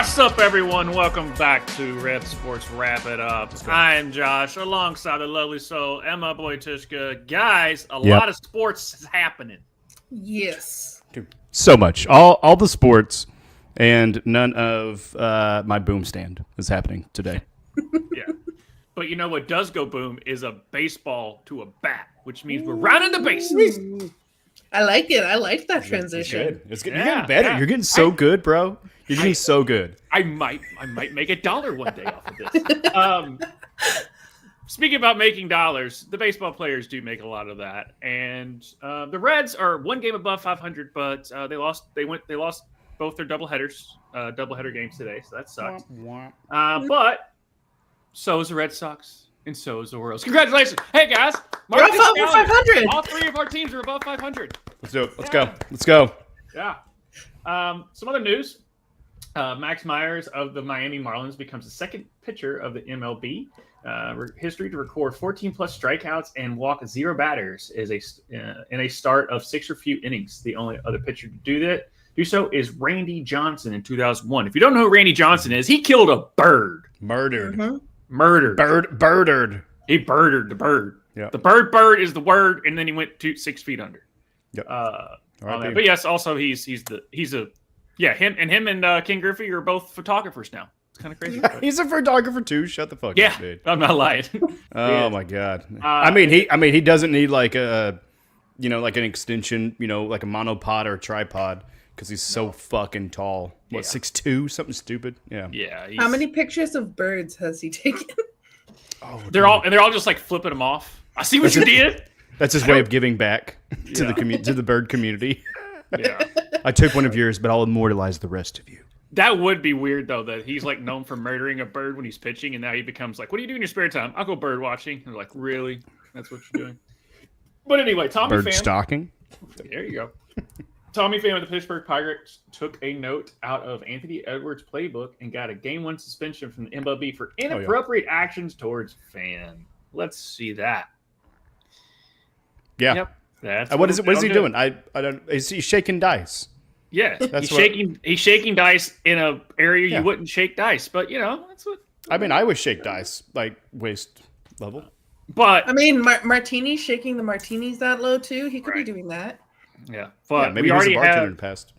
What's up, everyone? Welcome back to REV Sports Wrap It Up. I'm Josh, alongside the lovely soul, Emma Boytushka. Guys, a lot of sports is happening. Yes. Dude, so much. All the sports, and none of my boom stand is happening today. Yeah. But you know what does go boom is a baseball to a bat, which means we're rounding the bases. I like it. I like that transition. It's good. You're getting better. You're getting so good, bro. You're getting so good. I might make $1 one day off of this. Speaking about making dollars, the baseball players do make a lot of that, and the Reds are one game above 500, but they lost both their doubleheader games today, so that sucks. But so is the Red Sox. And so is the Orioles. Congratulations. Hey, guys. We're above 500. All three of our teams are above 500. Let's do it. Let's go. Yeah. Some other news. Max Myers of the Miami Marlins becomes the second pitcher of the MLB history to record 14-plus strikeouts and walk 0 batters in a start of 6 or few innings. The only other pitcher to do so is Randy Johnson in 2001. If you don't know who Randy Johnson is, he killed a bird. Murdered. Birdered. He birdered the bird. Yep. The bird is the word, and then he went 6 feet under. Yep. But yes, also him and King Griffey are both photographers now. It's kind of crazy. He's a photographer too. Shut the fuck up, dude. I'm not lying. Oh my god. He doesn't need like an extension, like a monopod or a tripod, because he's so fucking tall. What, 6'2", something stupid? Yeah. Yeah. How many pictures of birds has he taken? Oh, they're all just like flipping them off. I see what you did. That's his way of giving back to the bird community. Yeah. I took one of yours, but I'll immortalize the rest of you. That would be weird, though, that he's like known for murdering a bird when he's pitching, and now he becomes like, "What do you do in your spare time?" "I'll go bird watching." And they're like, "Really? That's what you're doing?" But anyway, Tommy Bird stalking. There you go. Tommy Pham of the Pittsburgh Pirates took a note out of Anthony Edwards' playbook and got a Game 1 suspension from the MLB for inappropriate actions towards fan. Let's see that. Yeah. Yep. That's what is he doing? I don't. Is he shaking dice? Yeah, he's shaking dice in a area you wouldn't shake dice, but that's what. I mean, I would shake dice like waist level. But I mean, Martini's shaking the martinis that low too. He could be doing that. Yeah, but maybe we already he was a bartender have in the past.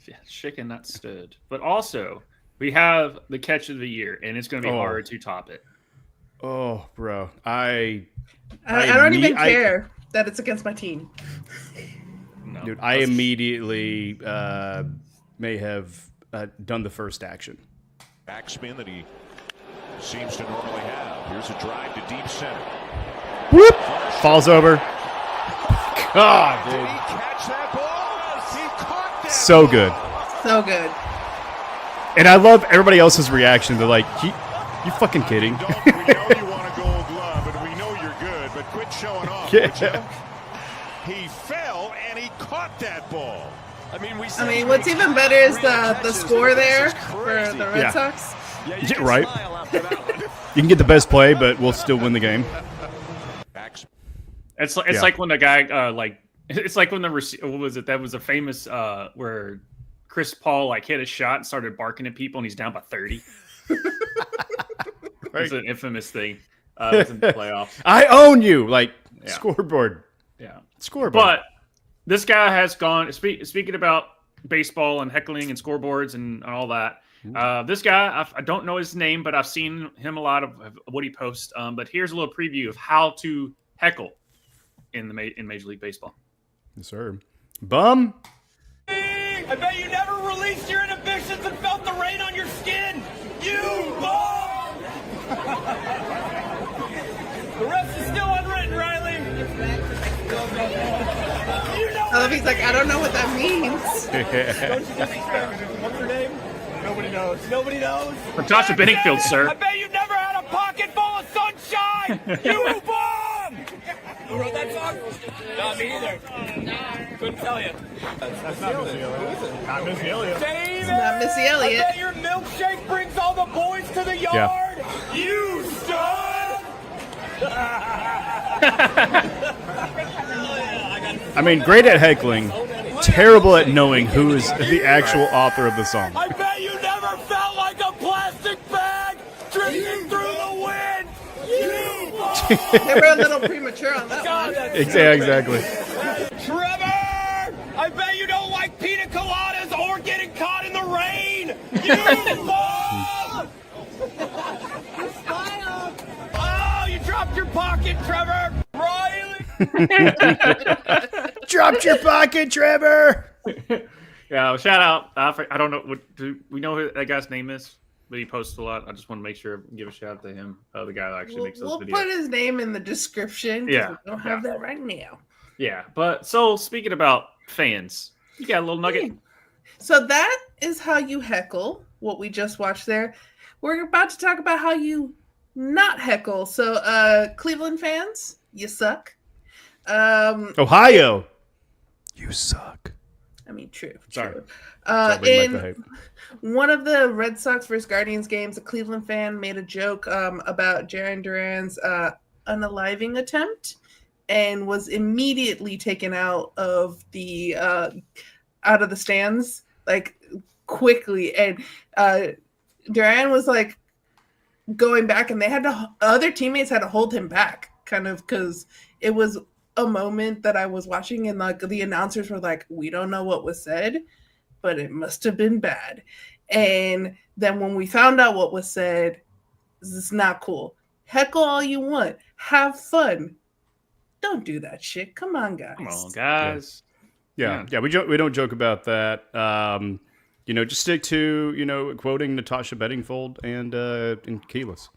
Yeah, shaken not stood. But also, we have the catch of the year, and it's going to be hard to top it. Oh, bro, I don't even care that it's against my team. No, dude, I immediately may have done the first action. Backspin that he seems to normally have. Here's a drive to deep center. Whoop! Falls over. God, dude. Did he catch that ball? He caught that So ball. good. So good. And I love everybody else's reaction. They're like, you fucking kidding? We know you want a gold glove, and we know you're good, but quit showing off, would you? He fell, and he caught that ball. I mean, what's even better is the score there for the Red Sox. Yeah, right. You can get the best play, but we'll still win the game. It's like when the guy it's like when what was it? That was a famous where Chris Paul hit a shot and started barking at people, and he's down by 30. It's an infamous thing. It was in the playoffs. I own you, scoreboard. Yeah, scoreboard. But this guy has gone. Speaking about baseball and heckling and scoreboards and all that. This guy, I don't know his name, but I've seen him a lot of what he posts. But here's a little preview of how to heckle in Major League Baseball. Yes, sir. Bum. I bet you never released your inhibitions and felt the rain on your skin. You bum! The rest is still unwritten, Riley. I love he's like, I don't know what that means. Don't you disrespect? What's her name? Nobody knows. Nobody knows. Natasha Benningfield, sir. I bet you never had a pocket full of sunshine. You bum! Who wrote that song? Not me either. Couldn't tell you. That's not Missy Elliott. Who is it? Not Missy Elliott. David! Not Missy Elliott. I bet your milkshake brings all the boys to the yard. You stud! I mean, great at heckling. terrible at knowing who is the actual author of the song. I bet you never felt like a plastic bag drifting through the wind. They were a little premature on that God, one. that's Exactly. Trevor! I bet you don't like pina coladas or getting caught in the rain. You bum! Oh, you dropped your pocket, Trevor. Riley. Dropped your pocket, Trevor. Yeah, shout out. I don't know. Do we know who that guy's name is? But he posts a lot. I just want to make sure give a shout out to him. The guy that actually makes those We'll videos. put his name in the description. 'Cause Yeah, we don't have that right now. Yeah, but so speaking about fans, you got a little nugget. So that is how you heckle. What we just watched there. We're about to talk about how you not heckle. So, Cleveland fans, you suck. Ohio, you suck. I mean, true. Sorry. True. Sorry, bring back the In hype. one of the Red Sox versus Guardians games, a Cleveland fan made a joke about Jarren Duran's unaliving attempt, and was immediately taken out of the stands like quickly. And Duran was like going back, and they had to other teammates had to hold him back, kind of, because it was a moment that I was watching, and like the announcers were like, "We don't know what was said, but it must have been bad." And then when we found out what was said, this is not cool. Heckle all you want, have fun. Don't do that shit. Come on, guys. Come on, guys. Yeah. We don't joke about that. Just stick to quoting Natasha Bedingfold and Keyless,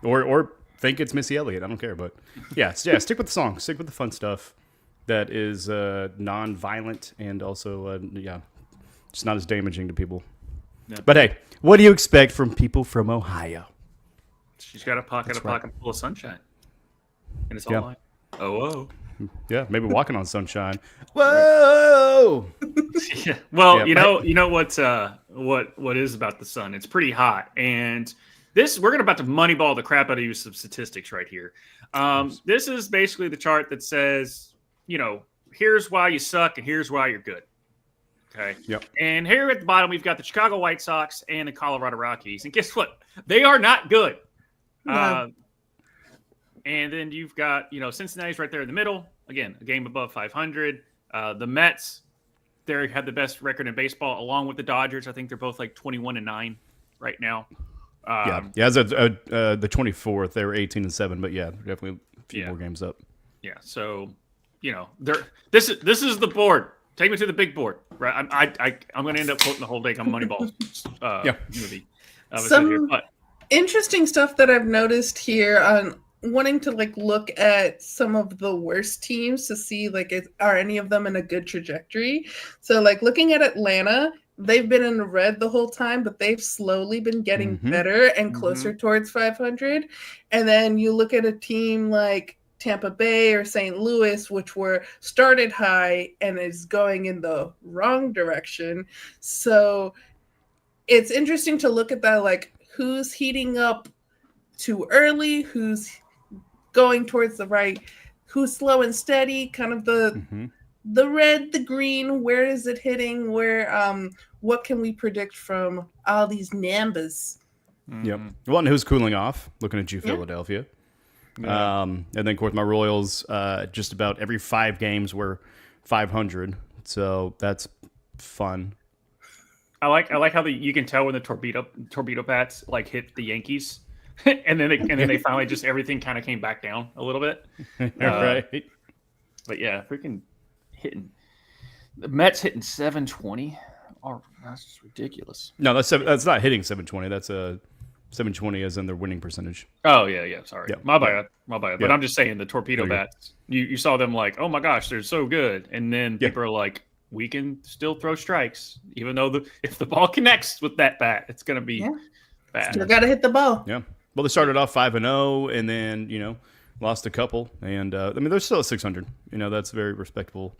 or think it's Missy Elliott. I don't care, but stick with the song. Stick with the fun stuff that is non-violent and also it's not as damaging to people. Yeah. But hey, what do you expect from people from Ohio? She's got a pocket full of sunshine, and it's all Yeah. like, oh. Yeah, maybe walking on sunshine. Whoa! Yeah. Well, Yeah, you know what is about the sun? It's pretty hot, and we're about to moneyball the crap out of you some statistics right here. This is basically the chart that says, here's why you suck and here's why you're good. Okay. Yep. And here at the bottom, we've got the Chicago White Sox and the Colorado Rockies, and guess what? They are not good. No. And then you've got, Cincinnati's right there in the middle. Again, a game above 500. The Mets, they have the best record in baseball, along with the Dodgers. I think they're both like 21-9 right now. As of the 24th, they were 18-7, but definitely a few more games up. Yeah, so this is the board. Take me to the big board, right? I'm going to end up quoting the whole day on Moneyball movie. Some interesting stuff that I've noticed here on wanting to look at some of the worst teams to see are any of them in a good trajectory. So looking at Atlanta, they've been in the red the whole time, but they've slowly been getting better and closer towards 500. And then you look at a team like Tampa Bay or St. Louis, which were started high and is going in the wrong direction. So it's interesting to look at that, who's heating up too early, who's going towards the right, who's slow and steady, kind of the red, the green, where is it hitting, where what can we predict from all these numbers? Yep. Well, and who's cooling off? Looking at you, Philadelphia. Yeah. And then, of course, my Royals, just about every 5 games were 500. So that's fun. I like how you can tell when the torpedo bats hit the Yankees, and then they finally just everything kind of came back down a little bit. Right. But yeah, freaking hitting the Mets hitting 720. Oh, that's just ridiculous. No, that's not hitting 720. That's a 720 as in their winning percentage. Oh yeah. Sorry, Yep. my bad. But Yep. I'm just saying the torpedo bats. You saw them oh my gosh, they're so good, and then people are like, we can still throw strikes, even though if the ball connects with that bat, it's going to be bad. Still got to hit the ball. Yeah. Well, they started off 5-0 and then, lost a couple. And, they're still at 600. That's very respectable.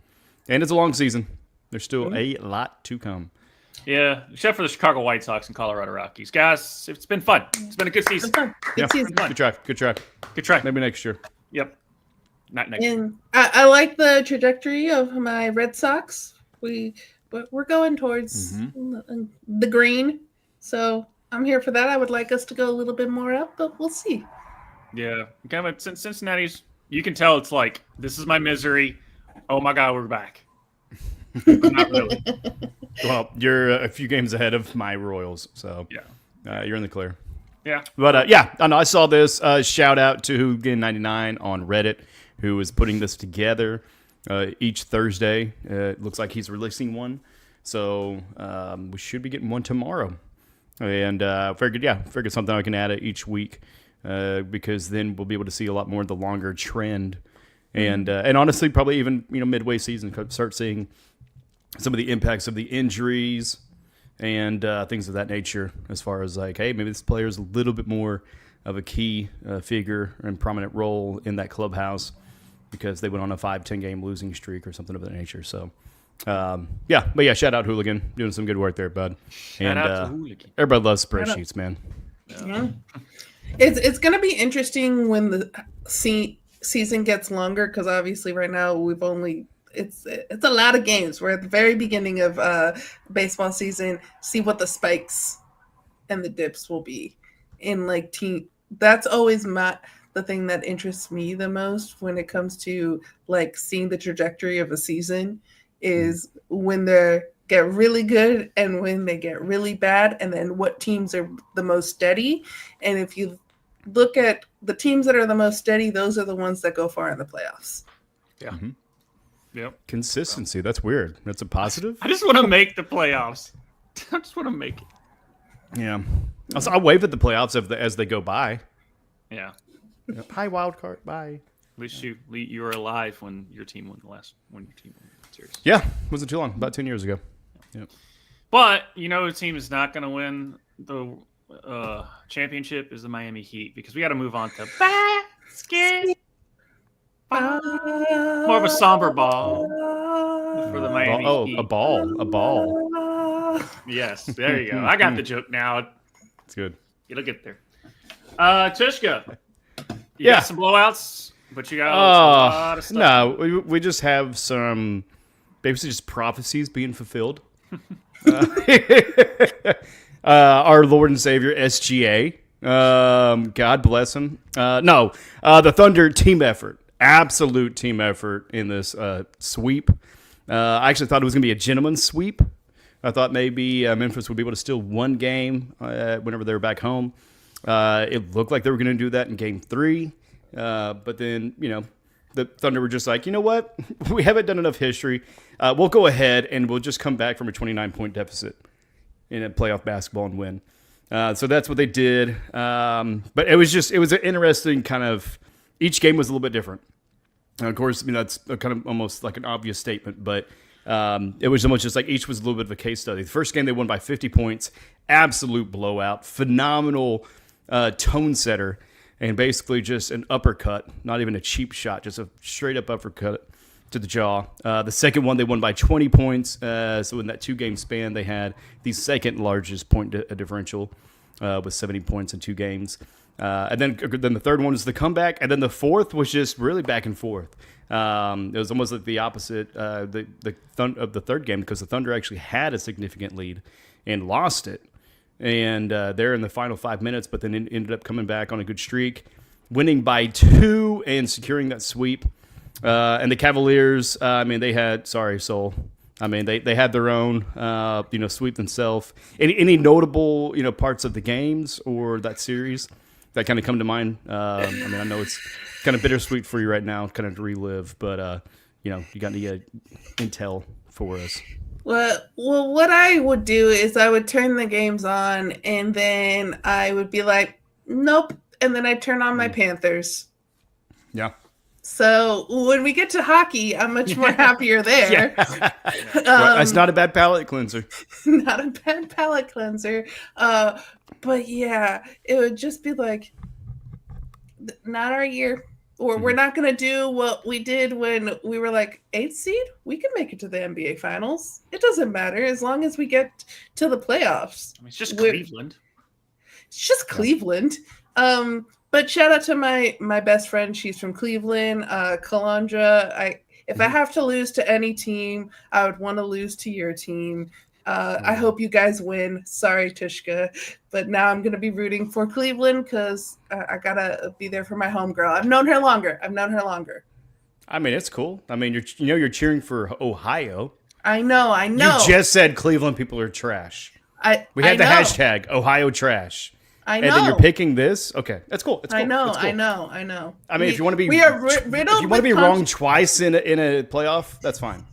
And it's a long season. There's still a lot to come. Yeah, except for the Chicago White Sox and Colorado Rockies. Guys, it's been fun. It's been a good season. Good season. Good try. Good try. Maybe next year. Yep. Not next. And I like the trajectory of my Red Sox. We're going towards the green, so I'm here for that. I would like us to go a little bit more up, but we'll see. Yeah, kind of since Cincinnati's, you can tell it's like, this is my misery. Oh my God, we're back. Not really. Well, you're a few games ahead of my Royals, so yeah, you're in the clear. Yeah, but I saw this. Shout out to Hooligan99 on Reddit, who is putting this together each Thursday. It looks like he's releasing one, so we should be getting one tomorrow. And figured something I can add each week. Because then we'll be able to see a lot more of the longer trend, and honestly, probably even midway season, start seeing some of the impacts of the injuries and things of that nature. As far as like, hey, maybe this player is a little bit more of a key figure and prominent role in that clubhouse because they went on a 5-10 game losing streak or something of that nature. So, shout out Hooligan, doing some good work there, bud. Shout out to Hooligan. Everybody loves spreadsheets, man. Yeah. It's going to be interesting when the season gets longer because obviously right now it's a lot of games. We're at the very beginning of baseball season. See what the spikes and the dips will be in like team. That's always the thing that interests me the most when it comes to like seeing the trajectory of a season is when they get really good and when they get really bad, and then what teams are the most steady. And if you look at the teams that are the most steady, those are the ones that go far in the playoffs. Yeah. Mm-hmm. Yep. Consistency. That's weird. That's a positive. I just want to make the playoffs. I just want to make it. Yeah. I'll wave at the playoffs as they go by. Yeah. Yep. Hi, wild card. Bye. At least you were alive when your team won the series. Yeah. Wasn't too long. About 10 years ago. Yep. But a team is not going to win the championship is the Miami Heat because we got to move on to basket. More of a somber ball for the Miami Heat. A ball. Yes, there you go. I got the joke now. It's good. It'll get there. Tushka, you got some blowouts, but you got a lot of stuff. No, we just have some basically just prophecies being fulfilled. Our Lord and Savior, SGA. God bless him. The Thunder team effort. Absolute team effort in this sweep. I actually thought it was going to be a gentleman's sweep. I thought maybe Memphis would be able to steal one game whenever they were back home. It looked like they were going to do that in Game 3. But then, the Thunder were just like, you know what? We haven't done enough history. We'll go ahead and we'll just come back from a 29-point deficit in a playoff basketball and win. So that's what they did. But it was an interesting kind of, each game was a little bit different. Of course, that's kind of almost like an obvious statement, but it was almost just like each was a little bit of a case study. The first game they won by 50 points, absolute blowout, phenomenal tone setter, and basically just an uppercut, not even a cheap shot, just a straight up uppercut to the jaw. The second one they won by 20 points, so in that 2-game span they had the second largest point differential with 70 points in 2 games. And then the third one was the comeback, and then the fourth was just really back and forth. It was almost like the opposite of the third game because the Thunder actually had a significant lead and lost it. And they're in the final 5 minutes, but then ended up coming back on a good streak, winning by 2 and securing that sweep. And the Cavaliers, they had, sorry, Sol. They had their own, sweep themselves. Any notable, parts of the games or that series that kind of come to mind? I know it's kind of bittersweet for you right now, kind of to relive, but you got any intel for us? Well, what I would do is I would turn the games on, and then I would be like, nope, and then I'd turn on my Panthers. Yeah. So when we get to hockey, I'm much more happier there. That's not a bad palate cleanser. Not a bad palate cleanser. But yeah, it would just be like, not our year. Or we're not going to do what we did when we were like 8th seed. We can make it to the NBA Finals. It doesn't matter as long as we get to the playoffs. It's just Cleveland. It's just Cleveland. But shout out to my best friend. She's from Cleveland, Kalandra. If I have to lose to any team, I would want to lose to your team. I hope you guys win. Sorry, Tishka. But now I'm going to be rooting for Cleveland because I got to be there for my homegirl. I've known her longer. I mean, it's cool. I mean, you're cheering for Ohio. I know. You just said Cleveland people are trash. We had the hashtag Ohio trash. I know. And then you're picking this? Okay. That's cool. It's cool. I know. It's cool. I know. I mean, if you want to be riddled if you want to be wrong twice in a playoff, that's fine.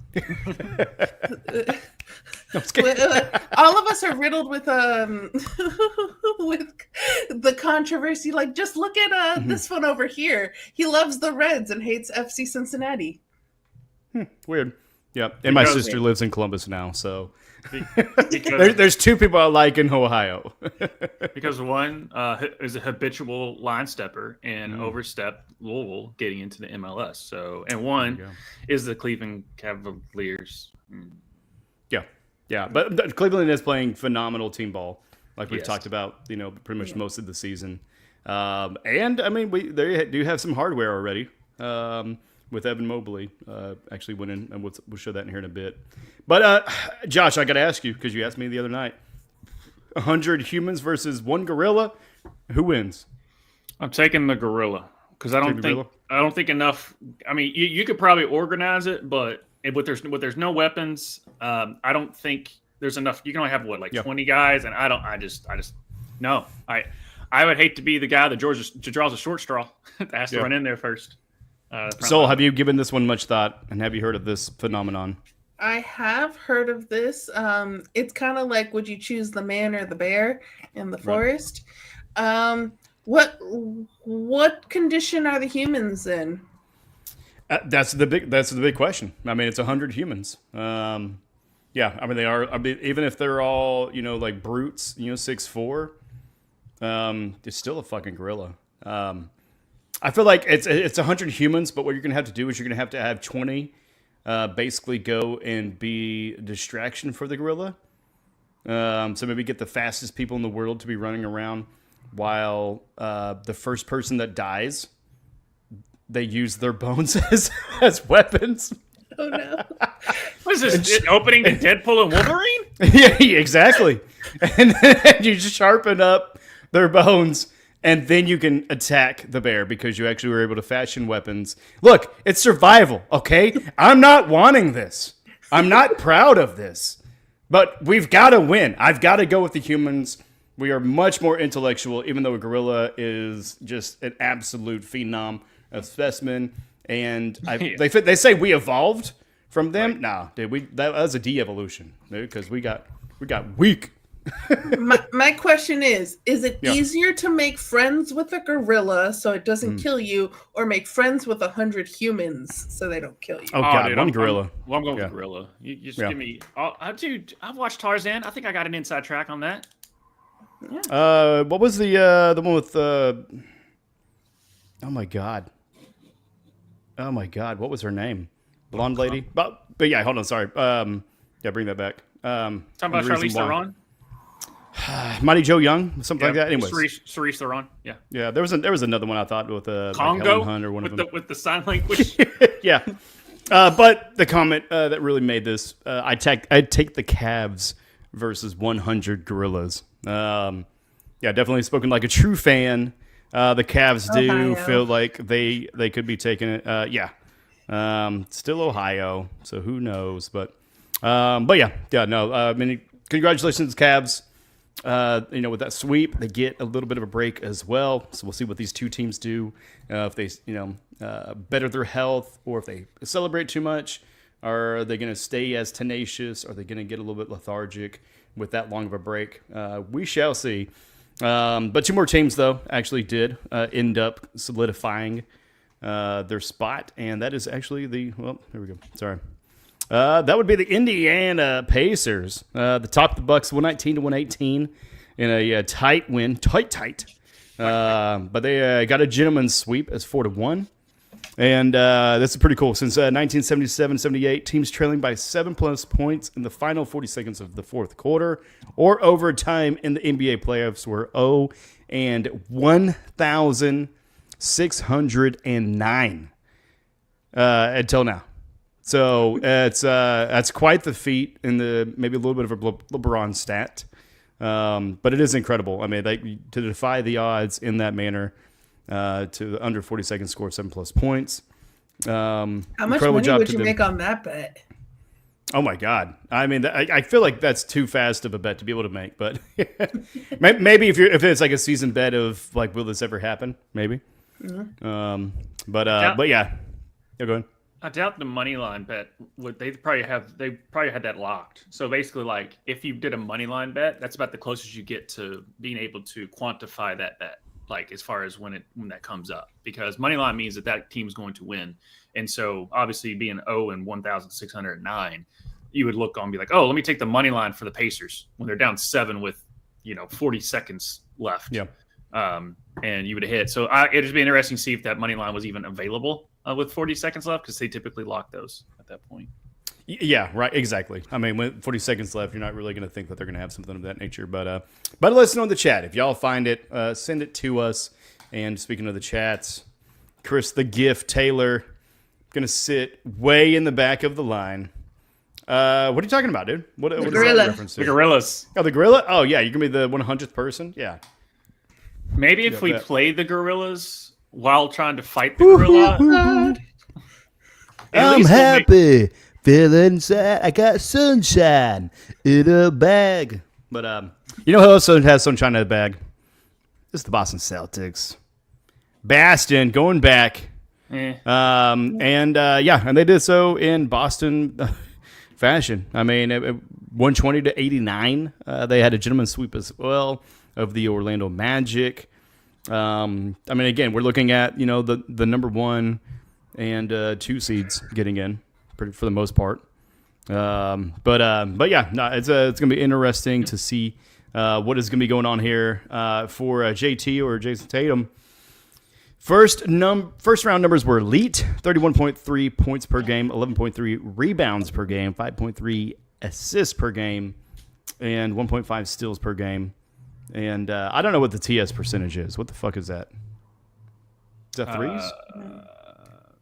All of us are riddled with with the controversy. Like, just look at this one over here. He loves the Reds and hates FC Cincinnati. Weird. Yeah, and my sister lives in Columbus now, so there's two people I like in Ohio. Because one is a habitual line stepper and overstepped Louisville getting into the MLS. So, and one is the Cleveland Cavaliers. Yeah, but Cleveland is playing phenomenal team ball, like we've talked about, pretty much most of the season. And I mean, they do have some hardware already. With Evan Mobley actually winning, and we'll show that in here in a bit. But Josh, I got to ask you, because you asked me the other night, 100 humans versus one gorilla, who wins? I'm taking the gorilla because I don't think enough. I mean, you could probably organize it, but there's no weapons. I don't think there's enough. You can only have 20 guys, and I just no. I would hate to be the guy that draws a short straw that has to run in there first. So, have you given this one much thought, and have you heard of this phenomenon? I have heard of this. It's kind of like, would you choose the man or the bear in the forest? What condition are the humans in? That's the big question. I mean, it's 100 humans. Yeah, I mean they are. I mean, even if they're all like brutes, 6'4", it's still a fucking gorilla. I feel like it's 100 humans, but what you're going to have to do is you're going to have 20 basically go and be a distraction for the gorilla. So maybe get the fastest people in the world to be running around while the first person that dies, they use their bones as weapons. Oh, no. What is this, opening to Deadpool and Wolverine? Yeah, exactly. And then you just sharpen up their bones. And then you can attack the bear because you actually were able to fashion weapons. Look, it's survival, okay? I'm not wanting this. I'm not proud of this. But we've got to win. I've got to go with the humans. We are much more intellectual, even though a gorilla is just an absolute phenom, a specimen. And they say we evolved from them. Right. Nah, dude, that was a de-evolution, dude, because we got weak. my question is it easier to make friends with a gorilla so it doesn't kill you, or make friends with 100 humans so they don't kill you? Oh God, dude, one gorilla. I'm going with gorilla. You just give me. Dude, I've watched Tarzan. I think I got an inside track on that. Yeah. What was the one with? Oh my God, what was her name? Blonde lady. But yeah, hold on. Sorry. Bring that back. Talking about Charlize Theron. Mighty Joe Young, something like that. Anyways, Charlize Theron. Yeah. There was another one I thought with Congo like Hunt or one of them with the sign language. Yeah, but the comment that really made this, I'd take the Cavs versus 100 gorillas. Definitely spoken like a true fan. The Cavs do feel like they could be taking it. Still Ohio, so who knows? But no. I mean, congratulations, Cavs. With that sweep, they get a little bit of a break as well. So we'll see what these two teams do. If they, better their health, or if they celebrate too much. Are they going to stay as tenacious? Are they going to get a little bit lethargic with that long of a break? We shall see. But two more teams, though, actually did end up solidifying their spot. And that is actually here we go. Sorry. That would be the Indiana Pacers. The top of the Bucks, 119-118 in a tight win. Tight. But they got a gentleman's sweep as 4-1. And this is pretty cool. Since 1977-78, teams trailing by 7+ points in the final 40 seconds of the fourth quarter or overtime in the NBA playoffs were and 1,609 until now. So that's quite the feat in the maybe a little bit of a LeBron stat. But it is incredible. I mean, to defy the odds in that manner, to under 40 seconds score 7+ points. How much money would you make on that bet? Oh my God! I mean, I feel like that's too fast of a bet to be able to make. But maybe if it's like a season bet of like, will this ever happen? Maybe. Mm-hmm. But yeah, go ahead. I doubt the money line bet they probably had that locked. So basically, like if you did a money line bet, that's about the closest you get to being able to quantify that bet, like as far as when that comes up, because money line means that team's going to win. And so obviously being 0 and 1,609, you would look on and be like, oh, let me take the money line for the Pacers when they're down 7 with 40 seconds left. Yeah. And you would have hit. So it'd just be interesting to see if that money line was even available with 40 seconds left, because they typically lock those at that point. Yeah, right. Exactly. I mean, with 40 seconds left, you're not really going to think that they're going to have something of that nature. But let us know in the chat. If y'all find it, send it to us. And speaking of the chats, Chris the Gift Taylor going to sit way in the back of the line. What are you talking about, dude? What is that reference to? The gorillas. Oh, the gorilla? Oh, yeah. You're going to be the 100th person? Yeah. Maybe if we played the gorillas while trying to fight the gorilla. I'm happy. Feeling sad. I got sunshine in a bag. But you know who also has sunshine in a bag? It's the Boston Celtics. Bastion going back. And they did so in Boston fashion. I mean, 120 to 89. They had a gentleman's sweep as well of the Orlando Magic. I mean, again, we're looking at the number 1 and 2 seeds getting in for the most part. But yeah, no, it's gonna be interesting to see what is gonna be going on here for JT or Jason Tatum. First round numbers were elite: 31.3 points per game, 11.3 rebounds per game, 5.3 assists per game, and 1.5 steals per game. And I don't know what the TS percentage is. What the fuck is that? Is that threes?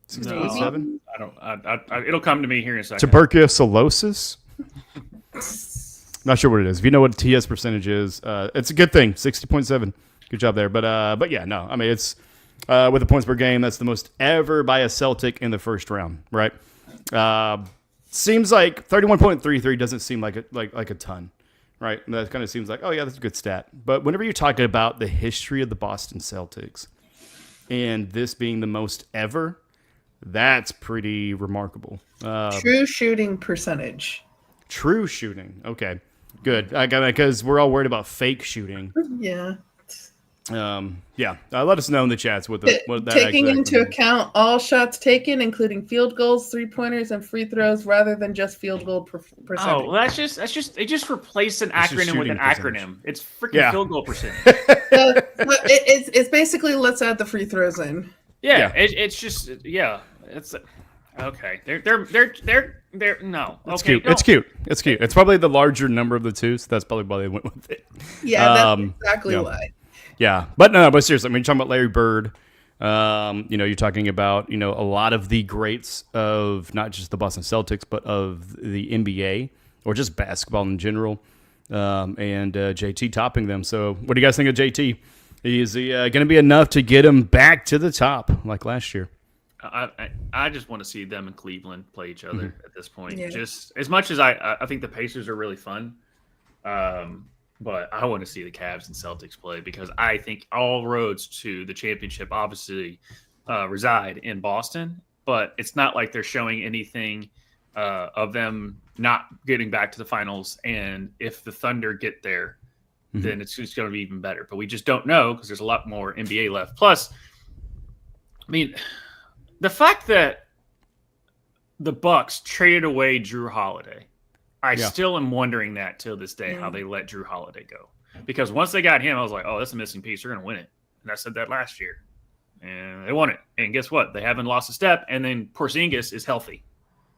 67? I don't. It'll come to me here in a second. Tuberculosis? Not sure what it is. If you know what TS percentage is, it's a good thing. 60.7. Good job there. But yeah, no. I mean, it's with the points per game, that's the most ever by a Celtic in the first round, right? Seems like 31.33 doesn't seem like a ton. Right, and that kind of seems like, oh yeah, that's a good stat. But whenever you're talking about the history of the Boston Celtics, and this being the most ever, that's pretty remarkable. True shooting percentage. True shooting. Okay, good. I got it, because we're all worried about fake shooting. Yeah. Yeah. Let us know in the chats what that taking into account all shots taken, including field goals, 3-pointers, and free throws, rather than just field goal percentage. Oh, well, they just replaced an acronym with an acronym. It's freaking field goal percentage. It's basically let's add the free throws in. Yeah. It's just it's okay. They're no. It's okay, cute. It's cute. It's cute. It's probably the larger number of the two, so that's probably why they went with it. Yeah, that's exactly why. Yeah, but seriously, I mean, you're talking about Larry Bird. You're talking about, a lot of the greats of not just the Boston Celtics, but of the NBA or just basketball in general, and JT topping them. So what do you guys think of JT? Is he going to be enough to get him back to the top like last year? I just want to see them in Cleveland play each other at this point. Yeah. Just as much as I think the Pacers are really fun. But I want to see the Cavs and Celtics play, because I think all roads to the championship obviously reside in Boston. But it's not like they're showing anything of them not getting back to the finals. And if the Thunder get there, then it's just going to be even better. But we just don't know, because there's a lot more NBA left. Plus, I mean, the fact that the Bucks traded away Drew Holiday, I still am wondering that till this day, how they let Drew Holiday go. Because once they got him, I was like, oh, that's a missing piece. They're going to win it. And I said that last year. And they won it. And guess what? They haven't lost a step. And then Porzingis is healthy.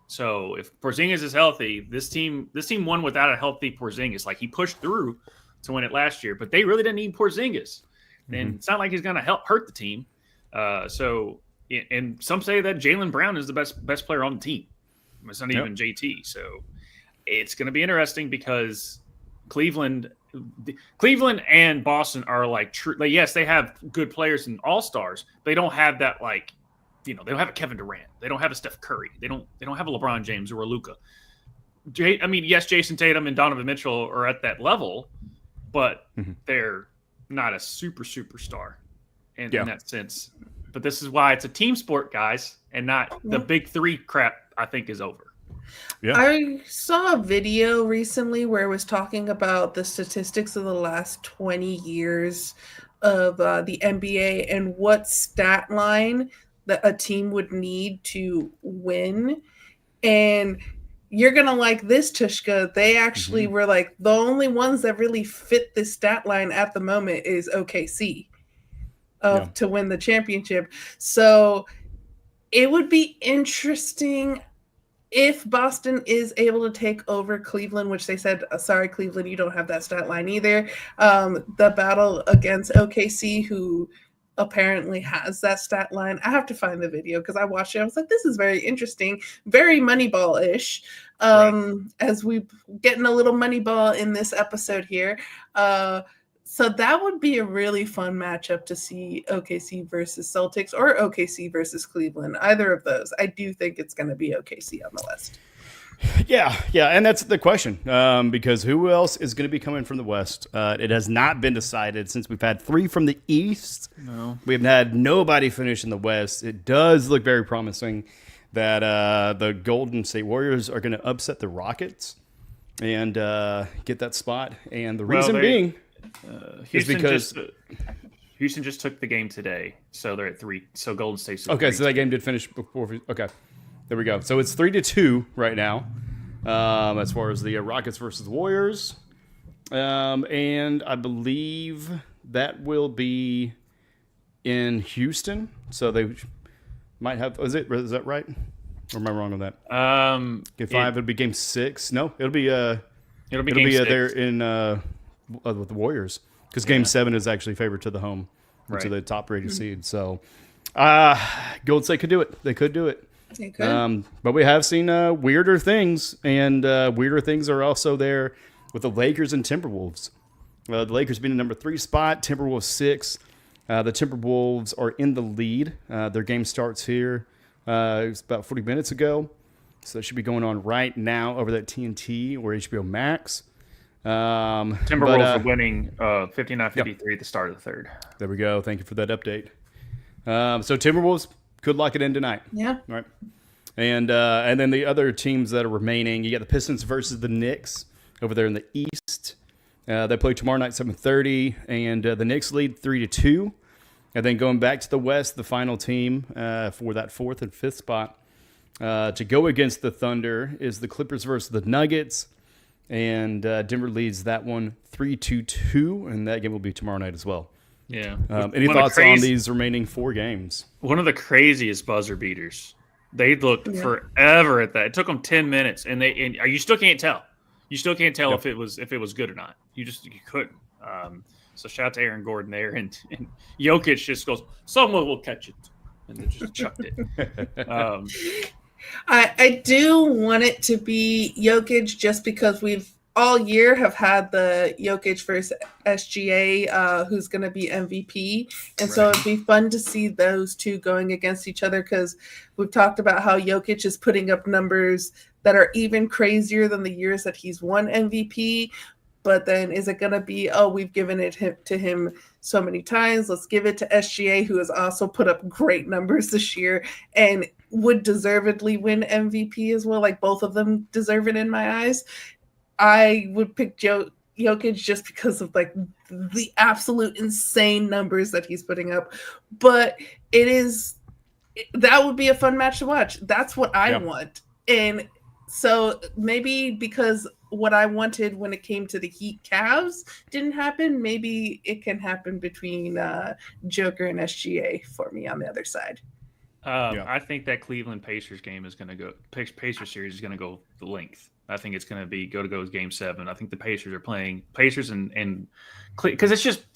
So if Porzingis is healthy, this team won without a healthy Porzingis. Like, he pushed through to win it last year. But they really didn't need Porzingis. and it's not like he's going to hurt the team. And some say that Jaylen Brown is the best player on the team. It's not even JT. So it's going to be interesting because Cleveland and Boston are like true. Like, yes, they have good players and all-stars. They don't have that, they don't have a Kevin Durant. They don't have a Steph Curry. They don't have a LeBron James or a Luka. Yes, Jason Tatum and Donovan Mitchell are at that level, but they're not a superstar in that sense. But this is why it's a team sport, guys, and not the big three crap, I think, is over. Yeah. I saw a video recently where it was talking about the statistics of the last 20 years of the NBA and what stat line that a team would need to win. And you're going to like this, Tushka. They actually were like, the only ones that really fit this stat line at the moment is OKC to win the championship. So it would be interesting if Boston is able to take over Cleveland, which they said, sorry, Cleveland, you don't have that stat line either. The battle against OKC, who apparently has that stat line. I have to find the video because I watched it. I was like, this is very interesting, very Moneyball-ish. As we getting a little Moneyball in this episode here. So that would be a really fun matchup to see OKC versus Celtics or OKC versus Cleveland. Either of those. I do think it's going to be OKC on the West. Yeah, and that's the question because who else is going to be coming from the West? It has not been decided since we've had 3 from the East. No. We've had nobody finish in the West. It does look very promising that the Golden State Warriors are going to upset the Rockets and get that spot. And the reason being is because Houston just took the game today, so they're at 3. So Golden State's at okay. So that game did finish before. Okay. There we go. So it's 3-2 right now, as far as the Rockets versus the Warriors, and I believe that will be in Houston. So they might have. Is that right? Or am I wrong on that? Game 5 it'll be Game 6. No, it'll be Game 6. There in with the Warriors because Game 7 is actually favored to the home, to the top rated seed. So Golden State could do it. They could do it. But we have seen weirder things, and weirder things are also there with the Lakers and Timberwolves. The Lakers being in number 3 spot, Timberwolves 6. The Timberwolves are in the lead. Their game starts here. It was about 40 minutes ago, so it should be going on right now over that TNT or HBO Max. Timberwolves are winning 59-53 at the start of the third. There we go. Thank you for that update. So Timberwolves could lock it in tonight. Yeah. Right. And then the other teams that are remaining, you got the Pistons versus the Knicks over there in the East. They play tomorrow night, 7:30, and the Knicks lead 3-2. And then going back to the West, the final team for that 4th and 5th spot to go against the Thunder is the Clippers versus the Nuggets. And Denver leads that one 3-2, and that game will be tomorrow night as well. Yeah. Any thoughts on these remaining 4 games? One of the craziest buzzer beaters. They looked forever at that. It took them 10 minutes, and you still can't tell. You still can't tell if it was good or not. You couldn't. So shout out to Aaron Gordon there, and Jokic just goes, "Someone will catch it," and they just chucked it. I do want it to be Jokic just because we've all year have had the Jokic versus SGA, who's going to be MVP. And so it'd be fun to see those two going against each other because we've talked about how Jokic is putting up numbers that are even crazier than the years that he's won MVP. But then is it going to be, we've given it to him so many times. Let's give it to SGA, who has also put up great numbers this year and would deservedly win MVP as well. Like both of them deserve it in my eyes. I would pick Jokic just because of like the absolute insane numbers that he's putting up. But that would be a fun match to watch. That's what I want. And so maybe because what I wanted when it came to the Heat Cavs didn't happen, maybe it can happen between Joker and SGA for me on the other side. I think that Cleveland Pacers game is going to go. Pacers series is going to go the length. I think it's going to be go Game 7. I think the Pacers are playing Pacers and because it's just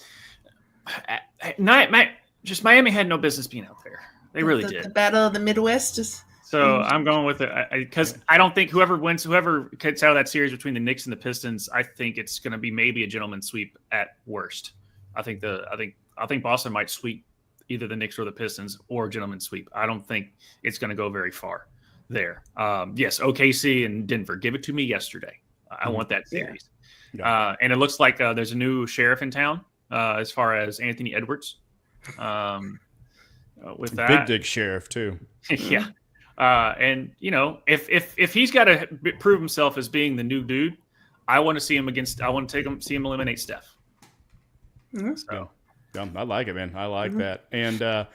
just Miami had no business being out there. They really did. The battle of the Midwest is. So I'm going with it because I don't think whoever gets out of that series between the Knicks and the Pistons, I think it's going to be maybe a gentleman's sweep at worst. I think Boston might sweep either the Knicks or the Pistons, or gentleman's sweep. I don't think it's going to go very far there. Yes, OKC and Denver, give it to me yesterday. I want that series. Yeah. And it looks like there's a new sheriff in town as far as Anthony Edwards. With that, big dick sheriff too. Yeah. And if he's got to prove himself as being the new dude, I want to see him see him eliminate Steph. Mm-hmm. So, yeah, I like it, man. I like that. And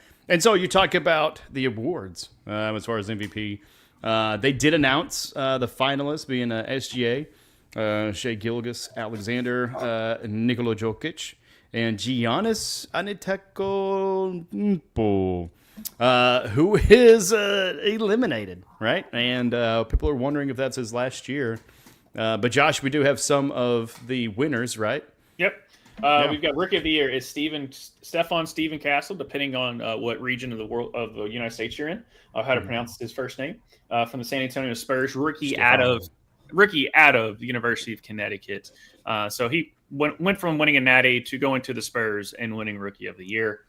so you talk about the awards as far as MVP. They did announce the finalists being SGA, Shai Gilgeous-Alexander, Nikola Jokic, and Giannis Antetokounmpo. Who is eliminated, right? And people are wondering if that's his last year. But Josh, we do have some of the winners, right? Yep. We've got Rookie of the Year is Stephen Castle, depending on what region of the world of the United States you're in, how to pronounce his first name. From the San Antonio Spurs, rookie out of the University of Connecticut. So he went from winning a Natty to going to the Spurs and winning Rookie of the Year.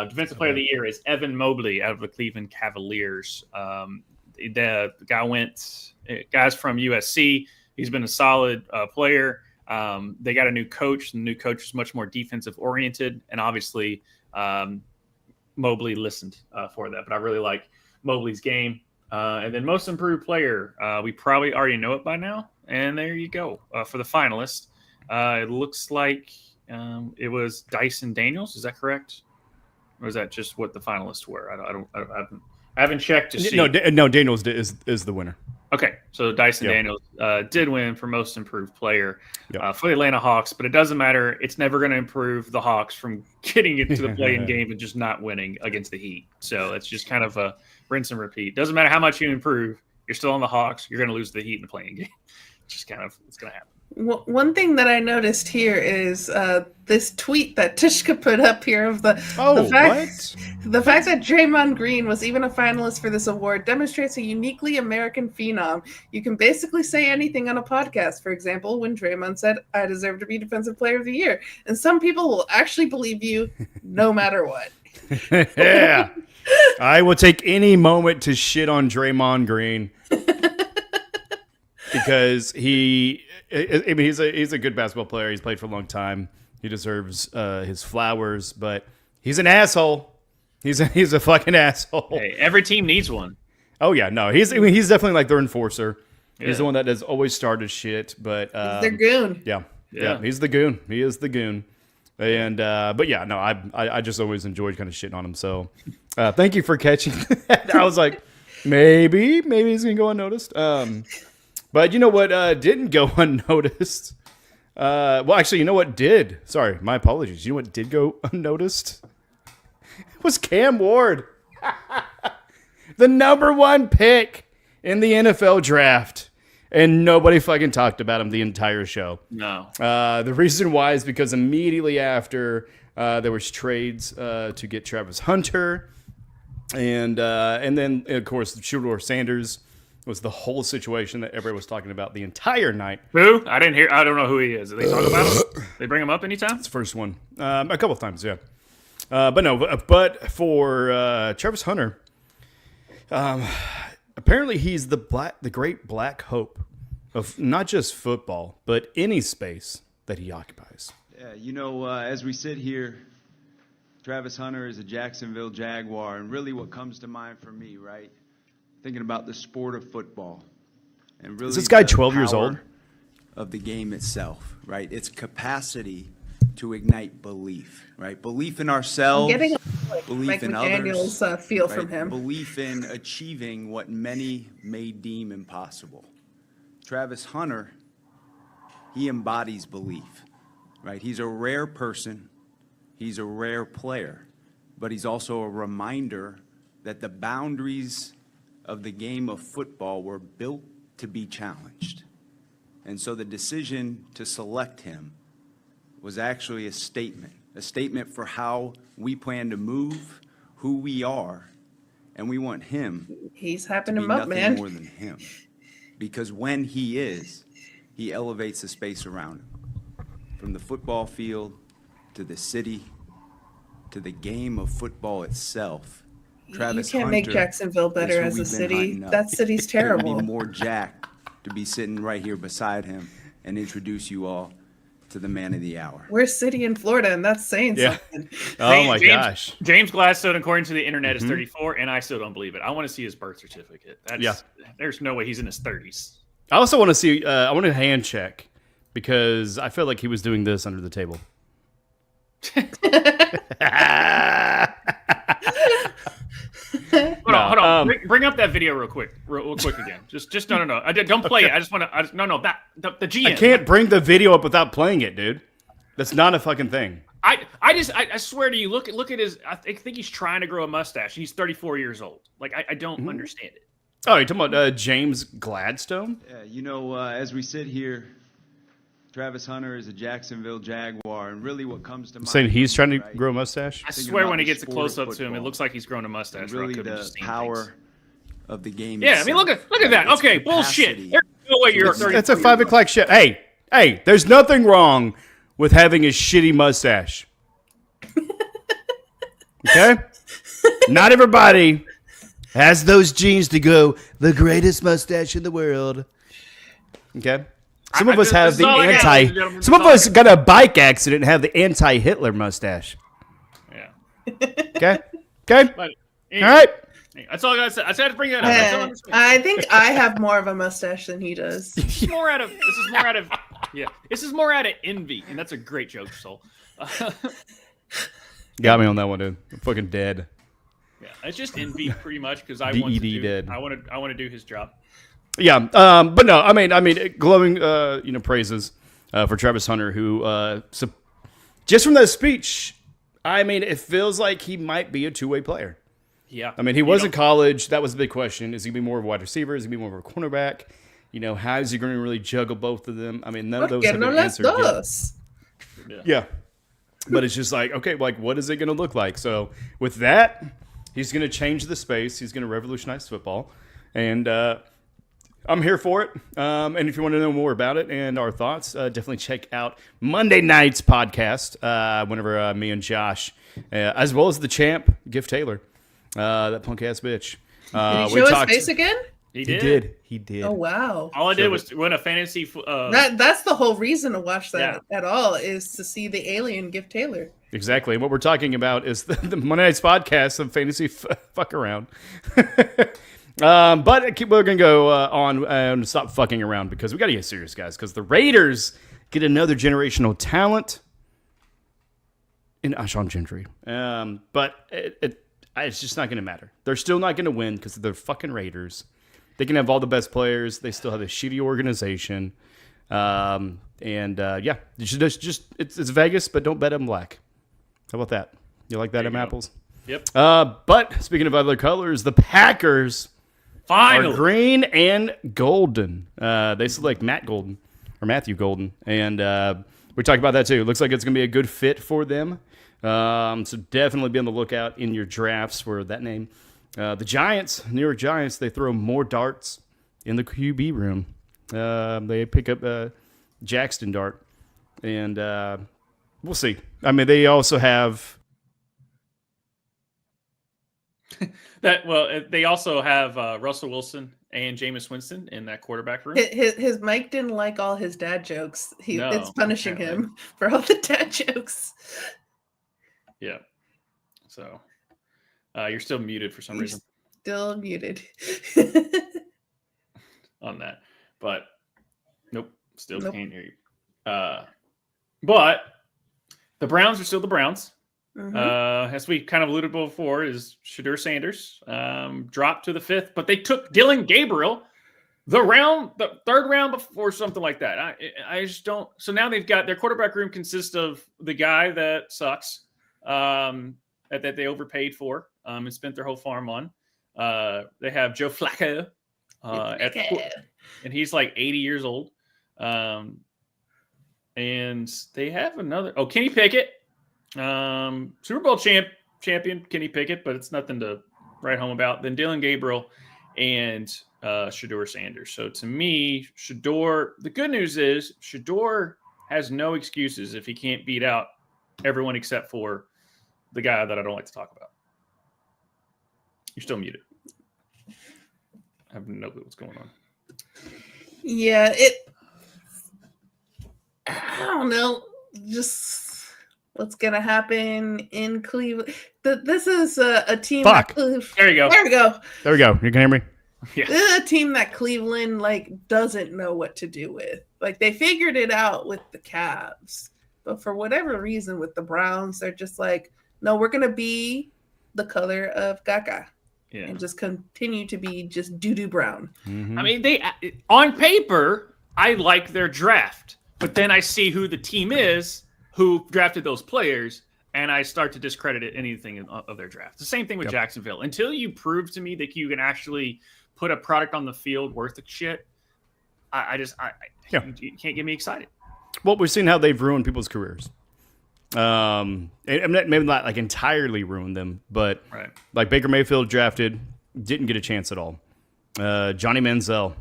Defensive Player of the Year is Evan Mobley out of the Cleveland Cavaliers. The guy's from USC. He's been a solid player. They got a new coach. The new coach is much more defensive oriented, and obviously Mobley listened for that. But I really like Mobley's game. And then Most Improved Player, we probably already know it by now. And there you go for the finalists. It looks like it was Dyson Daniels. Is that correct? Or is that just what the finalists were? I haven't checked to see. No, Daniels is the winner. Okay, so Dyson Daniels did win for Most Improved Player for the Atlanta Hawks, but it doesn't matter. It's never going to improve the Hawks from getting into the play-in game and just not winning against the Heat. So it's just kind of a rinse and repeat. Doesn't matter how much you improve, you're still on the Hawks. You're going to lose the Heat in the play-in game. Just kind of it's going to happen. One thing that I noticed here is this tweet that Tishka put up here of the fact that Draymond Green was even a finalist for this award demonstrates a uniquely American phenom. You can basically say anything on a podcast. For example, when Draymond said, "I deserve to be Defensive Player of the Year," and some people will actually believe you no matter what. Yeah, I will take any moment to shit on Draymond Green because he's a good basketball player. He's played for a long time. He deserves his flowers, but he's an asshole. He's a fucking asshole. Hey, every team needs one. Oh yeah, no, he's definitely like their enforcer. Yeah. He's the one that has always started shit, but he's their goon. Yeah, he's the goon. He is the goon. And but yeah, no, I just always enjoyed kind of shitting on him. So thank you for catching that. I was like, maybe he's gonna go unnoticed. But you know what didn't go unnoticed? Well, actually, you know what did? Sorry, my apologies. You know what did go unnoticed? It was Cam Ward. The number one pick in the NFL draft. And nobody fucking talked about him the entire show. No. The reason why is because immediately after there was trades to get Travis Hunter. And then, of course, Shedeur Sanders was the whole situation that everybody was talking about the entire night. Who? I don't know who he is. Did they talk about him? They bring him up anytime? It's the first one. A couple of times, yeah. But for Travis Hunter, apparently he's the great black hope of not just football, but any space that he occupies. Yeah, as we sit here, Travis Hunter is a Jacksonville Jaguar, and really what comes to mind for me, right? Thinking about the sport of football, and really is this guy 12 years old? Of the game itself, right? Its capacity to ignite belief, right? Belief in ourselves, belief in others, feel right? from him. Belief in achieving what many may deem impossible. Travis Hunter, he embodies belief, right? He's a rare person, he's a rare player, but he's also a reminder that the boundaries of the game of football were built to be challenged. And so the decision to select him was actually a statement a statement for how we plan to move, who we are, and we want him He's to hyping be him up, nothing man. more than him. Because when he is, he elevates the space around him. From the football field to the city to the game of football itself. Travis You can't make Hunter Jacksonville better is who as a we've been city. hunting up. That city's Couldn't terrible. be more jacked to be sitting right here beside him and introduce you all to the man of the hour. We're a city in Florida, and that's saying Yeah. something. Oh my gosh. James Gladstone, according to the internet, is 34, and I still don't believe it. I want to see his birth certificate. There's no way he's in his 30s. I also want to see. I want a hand check because I feel like he was doing this under the table. Hold on. Bring up that video real quick again. Just no. Don't play it. I just want to. No. The GM. I can't bring the video up without playing it, dude. That's not a fucking thing. I swear to you. Look at his. I think he's trying to grow a mustache. He's 34 years old. Like I don't understand it. Oh, you're talking about James Gladstone? Yeah, as we sit here, Travis Hunter is a Jacksonville Jaguar, and really what comes to mind. Saying he's trying to right? grow a mustache? I Thinking swear about when the he gets a sport of close up to him, it football. looks like he's grown a mustache. And but I really could have the just seen power things. of the game. Yeah, I mean, look at that. Its Okay, bullshit. capacity. There's no way you're 34. That's a 5 o'clock shit. Hey, there's nothing wrong with having a shitty mustache. Okay? Not everybody has those genes to go, the greatest mustache in the world. Okay? Some of us have the anti. Some of us got a bike accident and have the anti-Hitler mustache. Yeah. Okay? But, All right? That's all I gotta say. I just had to bring that up. That's all I'm saying. I think I have more of a mustache than he does. This is more out of envy, and that's a great joke, Soul. Got me on that one, dude. I'm fucking dead. Yeah, it's just envy pretty much because I dead. want to do his job. Yeah, but no, I mean, glowing, praises for Travis Hunter, who, just from that speech, I mean, it feels like he might be a two-way player. Yeah, I mean, he was in college. That was the big question: is he gonna be more of a wide receiver? Is he gonna be more of a cornerback? How is he going to really juggle both of them? I mean, none of those have been answered yet. Yeah, but it's just like, okay, like what is it going to look like? So with that, he's going to change the space. He's going to revolutionize football, and I'm here for it. And if you want to know more about it and our thoughts, definitely check out Monday night's podcast. Whenever me and Josh, as well as the champ, Gift Taylor, that punk ass bitch. Did he show his face again? He did. He did. Oh wow! All I did was win a fantasy. That's the whole reason to watch that at all is to see the alien Gift Taylor. Exactly. And what we're talking about is the Monday Night's podcast of fantasy fuck around. But we're going to go on and stop fucking around because we got to get serious, guys, because the Raiders get another generational talent in Alshon Gentry. But it's just not going to matter. They're still not going to win because they're fucking Raiders. They can have all the best players. They still have a shitty organization. It's Vegas, but don't bet them black. How about that? You like that, M. Apples? Yep. But speaking of other colors, the Packers Finally. are green and golden. They select Matthew Golden, and we talked about that too. Looks like it's going to be a good fit for them. So definitely be on the lookout in your drafts for that name. The Giants, New York Giants, they throw more darts in the QB room. They pick up Jackson Dart, and we'll see. I mean, they also have They also have Russell Wilson and Jameis Winston in that quarterback room. His Mike didn't like all his dad jokes. It's punishing him for all the dad jokes. Yeah. So you're still muted for some reason. Still muted. On that. But nope. Still can't hear you. But the Browns are still the Browns. Mm-hmm. As we kind of alluded before, is Shadur Sanders dropped to the 5th, but they took Dylan Gabriel the 3rd round before, something like that. I just don't. So now they've got their quarterback room consists of the guy that sucks, that they overpaid for and spent their whole farm on. They have Joe Flacco, and he's like 80 years old. And they have another. Kenny Pickett. Super Bowl champion Kenny Pickett, but it's nothing to write home about. Then Dylan Gabriel and Shedeur Sanders. So to me, Shedeur, the good news is Shedeur has no excuses if he can't beat out everyone except for the guy that I don't like to talk about. You're still muted. I have no clue what's going on. Yeah, I don't know. Just what's gonna happen in Cleveland? This is a team. Fuck. There you go. There we go. There we go. You can hear me? Yeah. This is a team that Cleveland doesn't know what to do with. They figured it out with the Cavs, but for whatever reason with the Browns, they're just no, we're gonna be the color of Gaga. Yeah. And just continue to be just doo-doo brown. Mm-hmm. I mean, they on paper, I like their draft, but then I see who the team is who drafted those players, and I start to discredit anything of their draft. The same thing with Jacksonville. Until you prove to me that you can actually put a product on the field worth of shit, you can't get me excited. Well, we've seen how they've ruined people's careers. Maybe not entirely ruined them, but Baker Mayfield drafted, didn't get a chance at all. Johnny Manziel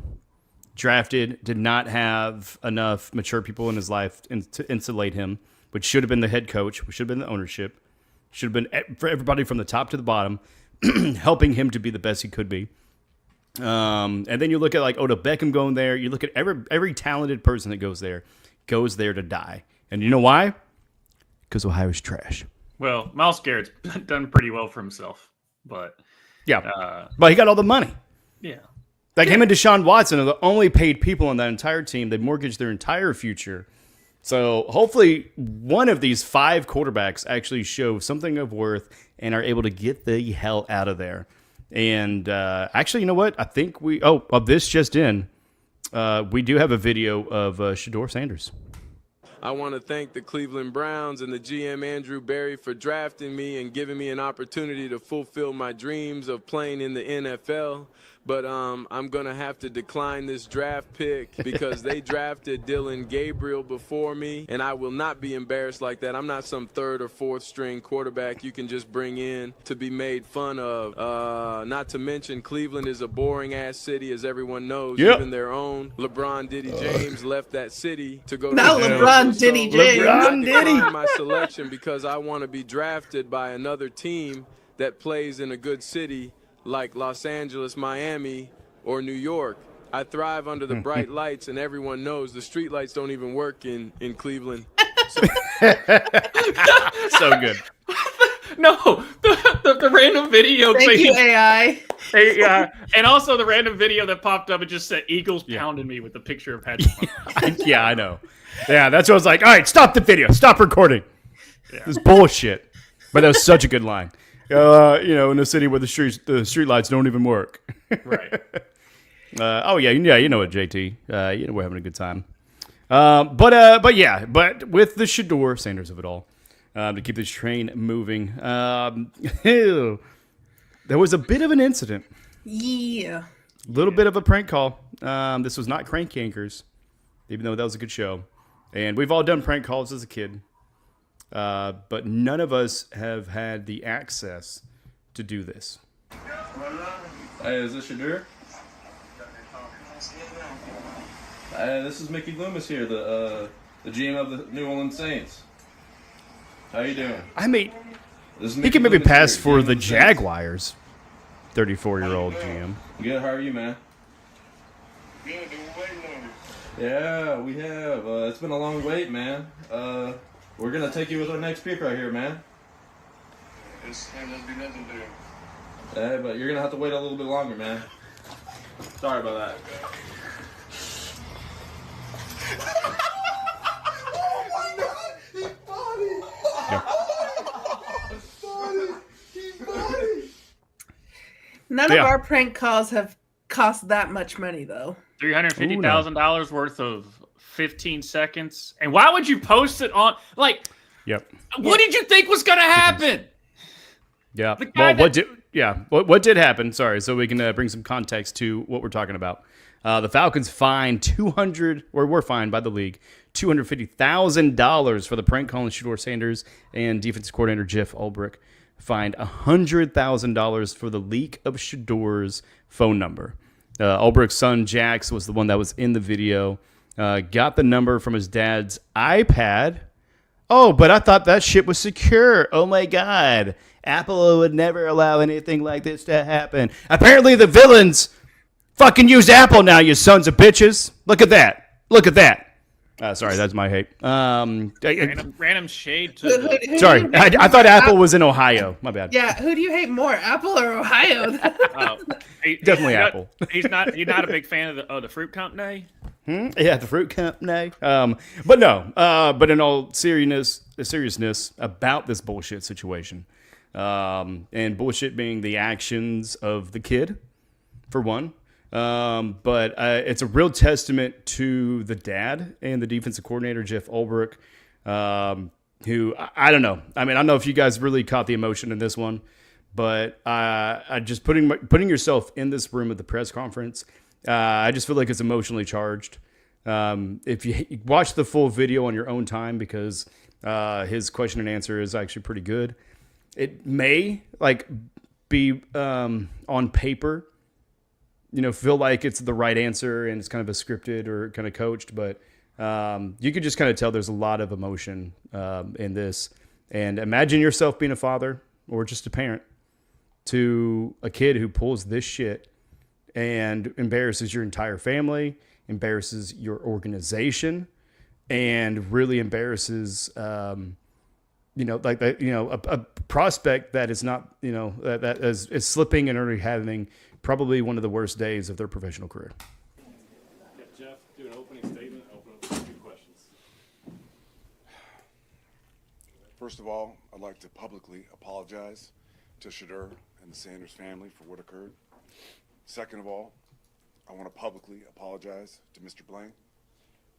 drafted, did not have enough mature people in his life to insulate him, which should have been the head coach, which should have been the ownership, should have been for everybody from the top to the bottom, helping him to be the best he could be. And then you look at Odell Beckham going there. You look at every talented person that goes there to die. And you know why? Because Ohio's trash. Well, Myles Garrett's done pretty well for himself, but but he got all the money. Yeah, him and Deshaun Watson are the only paid people on that entire team. They mortgaged their entire future. So hopefully one of these 5 quarterbacks actually show something of worth and are able to get the hell out of there. And actually, you know what? I think this just in, we do have a video of Shedeur Sanders. I want to thank the Cleveland Browns and the GM Andrew Berry for drafting me and giving me an opportunity to fulfill my dreams of playing in the NFL. But I'm going to have to decline this draft pick because they drafted Dylan Gabriel before me, and I will not be embarrassed like that. I'm not some 3rd or 4th string quarterback you can just bring in to be made fun of. Not to mention Cleveland is a boring-ass city, as everyone knows. Yep. Even their own LeBron Diddy James left that city to go now to LeBron Diddy James. LeBron Diddy. My selection because I want to be drafted by another team that plays in a good city like Los Angeles, Miami, or New York. I thrive under the bright lights, and everyone knows the street lights don't even work in Cleveland. So good. No, the random video. Thank you, AI. And also the random video that popped up, it just said Eagles pounded me with the picture of Patrick Mahomes. Yeah, I know. Yeah, that's what I was like. All right, stop the video. Stop recording. Yeah. This is bullshit. But that was such a good line. In a city where the street lights don't even work. Right. You know it, JT. We're having a good time. But with the Shedeur Sanders of it all, to keep this train moving, there was a bit of an incident. Yeah. A little bit of a prank call. This was not Crank Yankers, even though that was a good show. And we've all done prank calls as a kid. But none of us have had the access to do this. Hey, is this Shedeur? Hey, this is Mickey Loomis here, the GM of the New Orleans Saints. How you doing? I mean, he can maybe pass for the Jaguars. 34-year-old GM. Good, how are you, man? Good, been waiting on you. Yeah, we have. It's been a long wait, man. We're going to take you with our next pick right here, man. It's ain't gonna be nothing there. Hey, but you're going to have to wait a little bit longer, man. Sorry about that. Oh my God! He body! None of our prank calls have cost that much money, though. $350,000 worth of 15 seconds. And why would you post it on? Yep. What did you think was going to happen? Yeah. Well, what did happen? Sorry, so we can bring some context to what we're talking about. The Falcons fined were fined by the league $250,000 for the prank calling Shedeur Sanders, and defensive coordinator Jeff Ulbrich fined $100,000 for the leak of Shedeur's phone number. Ulbrich's son Jax was the one that was in the video. Got the number from his dad's iPad. Oh, but I thought that shit was secure. Oh my God. Apple would never allow anything like this to happen. Apparently the villains fucking use Apple now, you sons of bitches. Look at that. Look at that. Sorry, that's my hate. Random shade. To sorry, I thought Apple was in Ohio. My bad. Yeah, who do you hate more, Apple or Ohio? Definitely Apple. He's not a big fan of the fruit company. Yeah, the fruit company. But no. But in all seriousness about this bullshit situation, and bullshit being the actions of the kid, for one. But it's a real testament to the dad and the defensive coordinator, Jeff Ulbrich, who I don't know. I mean, I don't know if you guys really caught the emotion in this one, but I just putting yourself in this room at the press conference, I just feel like it's emotionally charged. If you watch the full video on your own time, because his question and answer is actually pretty good, it may be on paper, feel like it's the right answer and it's kind of a scripted or kind of coached, but you could just kind of tell there's a lot of emotion in this. And imagine yourself being a father or just a parent to a kid who pulls this shit and embarrasses your entire family, embarrasses your organization, and really embarrasses, a prospect that is not, that is slipping and already having probably one of the worst days of their professional career. Yeah, Jeff, do an opening statement. Open up with a few questions. First of all, I'd like to publicly apologize to Shedeur and the Sanders family for what occurred. Second of all, I want to publicly apologize to Mr. Blaine,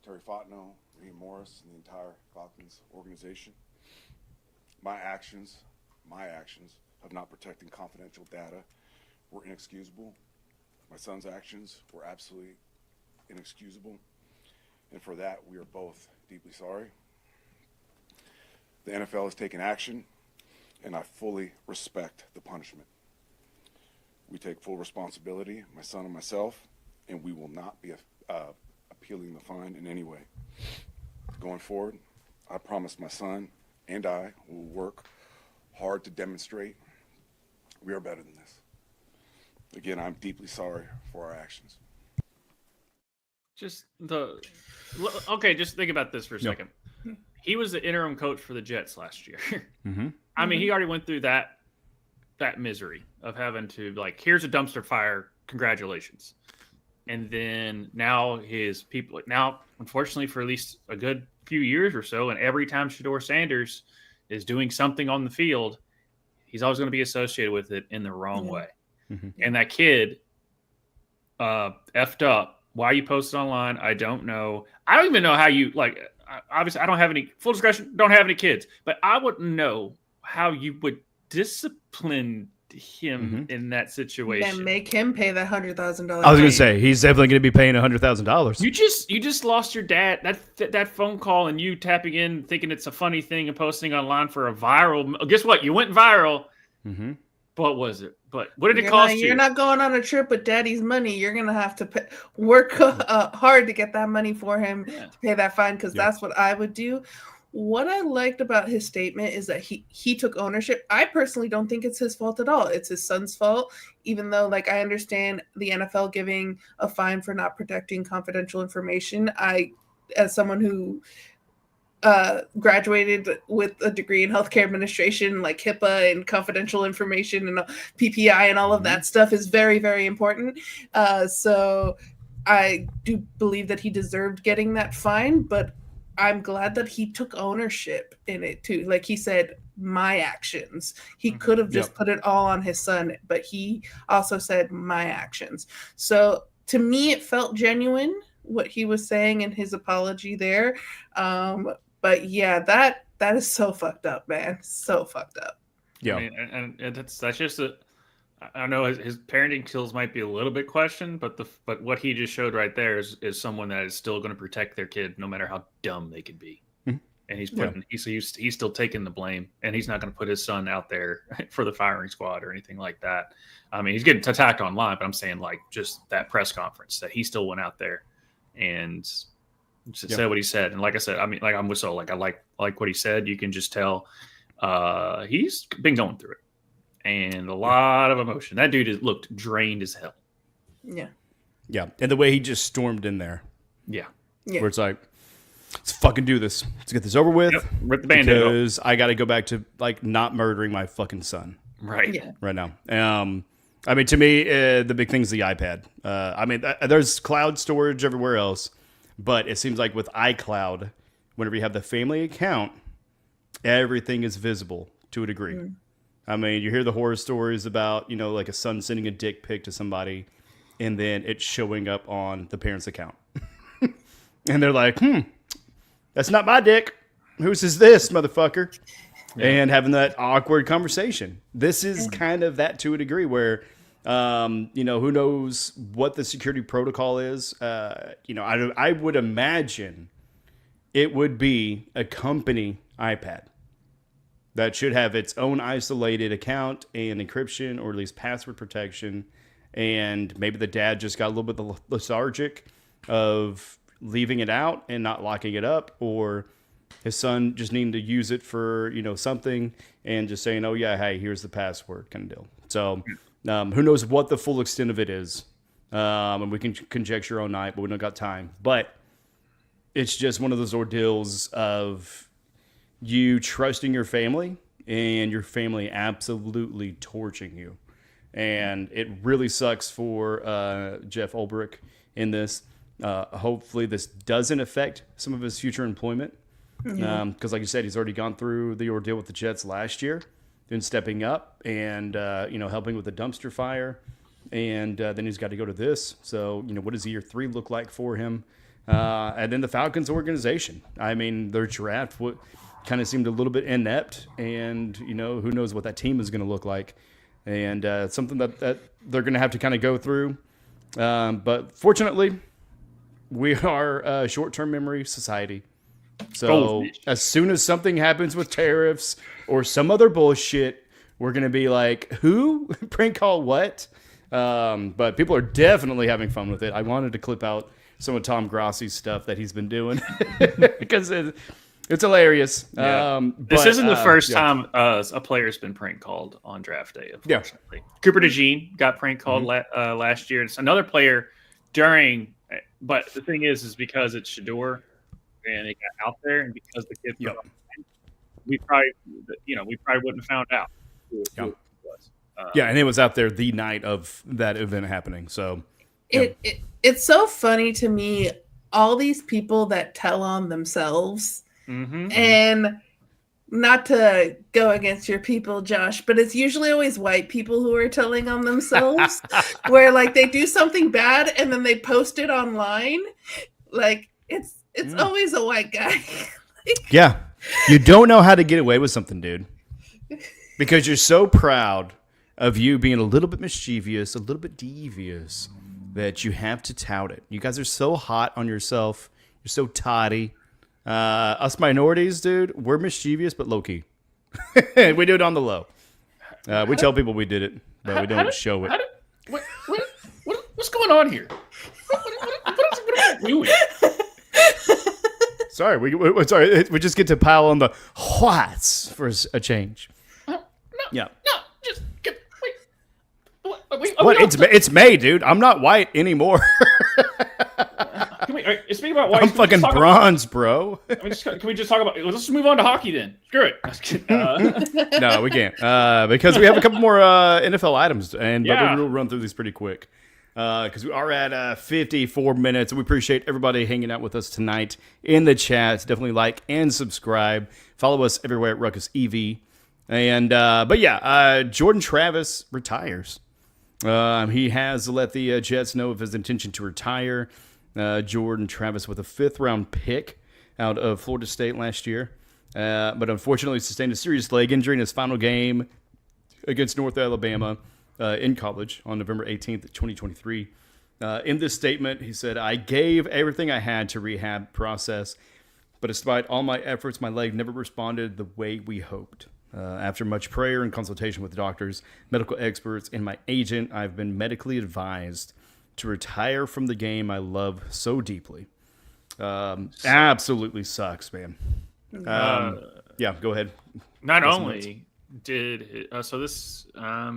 Terry Fontenot, Raheem Morris, and the entire Falcons organization. My actions of not protecting confidential data were inexcusable. My son's actions were absolutely inexcusable. And for that, we are both deeply sorry. The NFL has taken action, and I fully respect the punishment. We take full responsibility, my son and myself, and we will not be appealing the fine in any way. Going forward, I promise my son and I will work hard to demonstrate we are better than this. Again, I'm deeply sorry for our actions. Just think about this for a second. He was the interim coach for the Jets last year. Mm-hmm. I mean, he already went through that misery of having to here's a dumpster fire, congratulations. And then now unfortunately, for at least a good few years or so, and every time Shedeur Sanders is doing something on the field, he's always going to be associated with it in the wrong way. Mm-hmm. And that kid effed up. Why you posted online, I don't know. I don't even know how you obviously I don't have any full discretion, don't have any kids, but I wouldn't know how you would discipline him in that situation and make him pay that $100,000. I was going to say he's definitely going to be paying $100,000. You just lost your dad. That phone call and you tapping in, thinking it's a funny thing and posting online for a viral. Guess what? You went viral. Mm-hmm. What was it? But what did it cost you? You're not going on a trip with daddy's money. You're going to have to work hard to get that money for him to pay that fine, because that's what I would do. What I liked about his statement is that he took ownership. I personally don't think it's his fault at all. It's his son's fault, even though I understand the NFL giving a fine for not protecting confidential information. As someone who graduated with a degree in healthcare administration, HIPAA and confidential information and PPI and all of that stuff is very, very important. So I do believe that he deserved getting that fine, but I'm glad that he took ownership in it too. Like he said, my actions. He could have just put it all on his son, but he also said my actions. So to me, it felt genuine what he was saying in his apology there. But yeah, that is so fucked up, man. So fucked up. Yeah. I mean, and that's just I know his parenting skills might be a little bit questioned, but what he just showed right there is someone that is still going to protect their kid no matter how dumb they could be. Mhm. And he's still taking the blame, and he's not going to put his son out there for the firing squad or anything like that. I mean, he's getting attacked online, but I'm saying like just that press conference that he still went out there and said what he said. And like I said, I mean, like I'm with Soul, like I like what he said. You can just tell he's been going through it and a lot of emotion. That dude looked drained as hell. Yeah. Yeah. And the way he just stormed in there. Yeah. Yeah. Where it's like, let's fucking do this. Let's get this over with. Yep. Rip the Band-Aid off. Because I got to go back to like not murdering my fucking son. Right. Yeah. Right now. I mean, to me, the big thing is the iPad. I mean, there's cloud storage everywhere else, but it seems like with iCloud, whenever you have the family account, everything is visible to a degree. Mm. I mean, you hear the horror stories about, like a son sending a dick pic to somebody, and then it's showing up on the parent's account. And they're like, that's not my dick. Whose is this, motherfucker? Yeah. And having that awkward conversation. This is kind of that to a degree where, who knows what the security protocol is. I would imagine it would be a company iPad that should have its own isolated account and encryption, or at least password protection. And maybe the dad just got a little bit lethargic of leaving it out and not locking it up, or his son just needing to use it for, something and just saying, oh yeah, hey, here's the password kind of deal. So who knows what the full extent of it is. And we can conjecture all night, but we don't got time. But it's just one of those ordeals of you trusting your family and your family absolutely torching you. And it really sucks for Jeff Ulbrich in this. Hopefully this doesn't affect some of his future employment. Because like you said, he's already gone through the ordeal with the Jets last year, then stepping up and, helping with the dumpster fire. And then he's got to go to this. So, what does year 3 look like for him? And then the Falcons organization. I mean, their draft kind of seemed a little bit inept. And, who knows what that team is going to look like. And it's something that they're going to have to kind of go through. But fortunately, we are a short-term memory society. So as soon as something happens with tariffs or some other bullshit, we're going to be like, who? Prank call what? But people are definitely having fun with it. I wanted to clip out some of Tom Grossi's stuff that he's been doing because it's hilarious. Yeah. This isn't the first time a player's been prank called on draft day, unfortunately. Yeah. Cooper DeJean got prank called last year. It's another player during, but the thing is because it's Shador and it got out there, and because the kid, we probably wouldn't have found out who it was. And it was out there the night of that event happening. So it's so funny to me, all these people that tell on themselves, and not to go against your people, Josh, but it's usually always white people who are telling on themselves, where like they do something bad and then they post it online. Like it's always a white guy. Yeah. You don't know how to get away with something, dude. Because you're so proud of you being a little bit mischievous, a little bit devious, that you have to tout it. You guys are so hot on yourself. You're so toddy. Us minorities, dude, we're mischievous, but low-key. We do it on the low. We tell people we did it, but we don't show it. What's going on here? What are we doing? Sorry, we just get to pile on the whats for a change. No, just wait. What? It's May, dude. I'm not white anymore. Speaking about white, I'm fucking bronze, bro. Can we just talk about? Let's just move on to hockey then. Screw it. No, we can't because we have a couple more NFL items, but we'll run through these pretty quick. Because we are at 54 minutes. We appreciate everybody hanging out with us tonight in the chat. Definitely like and subscribe. Follow us everywhere at Ruckus EV. And Jordan Travis retires. He has let the Jets know of his intention to retire. Jordan Travis with a 5th-round pick out of Florida State last year. But unfortunately sustained a serious leg injury in his final game against North Alabama in college on November 18th, 2023. In this statement, he said, "I gave everything I had to rehab process, but despite all my efforts, my leg never responded the way we hoped. After much prayer and consultation with doctors, medical experts, and my agent, I've been medically advised to retire from the game I love so deeply." Absolutely sucks, man. Yeah, go ahead. Not only did so this, I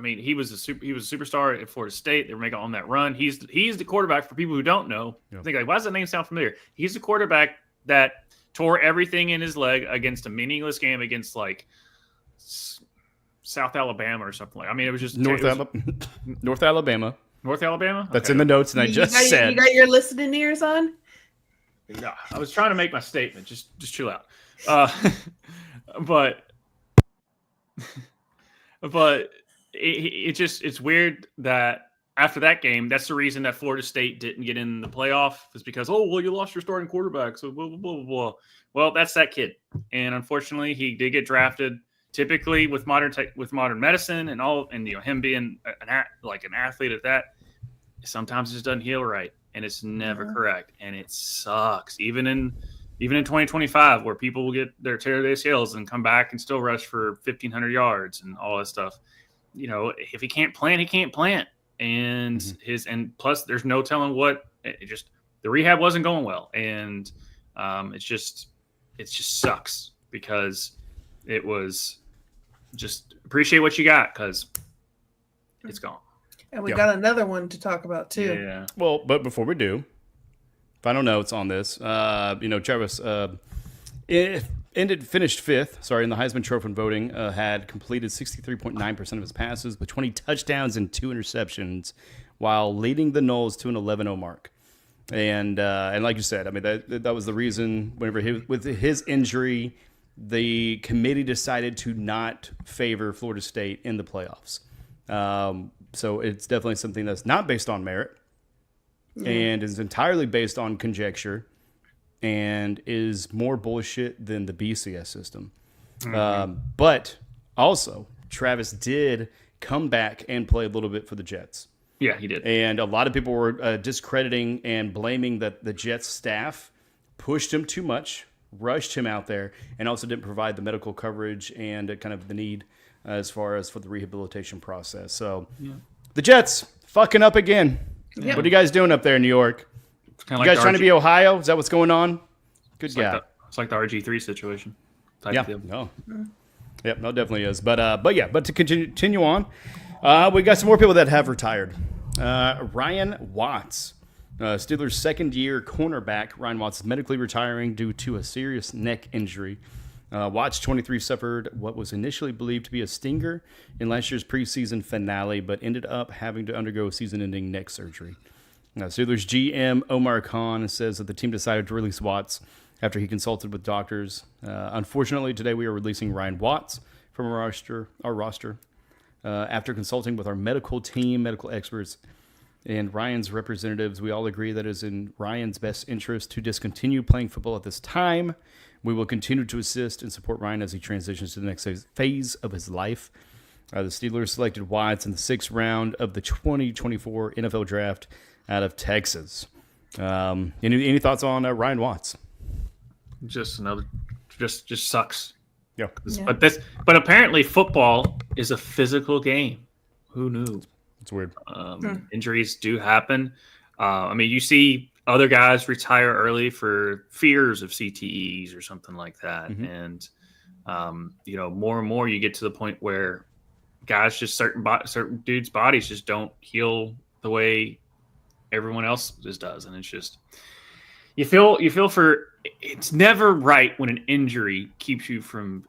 mean, he was a superstar at Florida State. They were making on that run. He's the quarterback for people who don't know. Yeah. Think like, why does that name sound familiar? He's the quarterback that tore everything in his leg against a meaningless game against like South Alabama or something like. I mean, it was just North Alabama. North Alabama. That's in the notes, and I just said. You got your listening ears on? No, I was trying to make my statement. Just chill out. But it's weird that after that game, that's the reason that Florida State didn't get in the playoff, is because, oh, well, you lost your starting quarterback, so blah, blah, blah, blah. Well, that's that kid. And unfortunately, he did get drafted. Typically with modern medicine and all, and him being an athlete at that, sometimes it just doesn't heal right, and it's never correct, and it sucks. Even in 2025, where people will tear their ACLs and come back and still rush for 1,500 yards and all that stuff. If he can't plant, he can't plant, and and plus there's no telling what. The rehab wasn't going well, and it just sucks because it was. Just appreciate what you got, because it's gone. And we got another one to talk about too. Yeah. Well, but before we do, final notes on this. Travis finished fifth. Sorry, in the Heisman Trophy voting, had completed 63.9% of his passes with 20 touchdowns and 2 interceptions, while leading the Noles to an 11-0 mark. And like you said, I mean that was the reason. Whenever with his injury, the committee decided to not favor Florida State in the playoffs. So it's definitely something that's not based on merit and is entirely based on conjecture and is more bullshit than the BCS system. But also, Travis did come back and play a little bit for the Jets. Yeah, he did. And a lot of people were discrediting and blaming that the Jets staff pushed him too much, rushed him out there, and also didn't provide the medical coverage and kind of the need as far as for the rehabilitation process. So the Jets fucking up again. Yeah. What are you guys doing up there in New York? You guys trying to be Ohio? Is that what's going on? Good guy. It's like the RG3 situation. No, definitely is. But to continue on, we got some more people that have retired. Ryan Watts. Steelers' second-year cornerback, Ryan Watts, is medically retiring due to a serious neck injury. Watts, 23, suffered what was initially believed to be a stinger in last year's preseason finale, but ended up having to undergo season-ending neck surgery. Steelers GM Omar Khan says that the team decided to release Watts after he consulted with doctors. Unfortunately, today we are releasing Ryan Watts from our roster after consulting with our medical team, medical experts, and Ryan's representatives. We all agree that it is in Ryan's best interest to discontinue playing football at this time. We will continue to assist and support Ryan as he transitions to the next phase of his life. The Steelers selected Watts in the 6th round of the 2024 NFL Draft out of Texas. Any thoughts on Ryan Watts? Just sucks. Yeah. But apparently football is a physical game. Who knew? It's weird. Injuries do happen. I mean, you see other guys retire early for fears of CTEs or something like that. And, more and more you get to the point where guys, just certain dudes' bodies just don't heal the way everyone else's does. And it's just, you feel it's never right when an injury keeps you from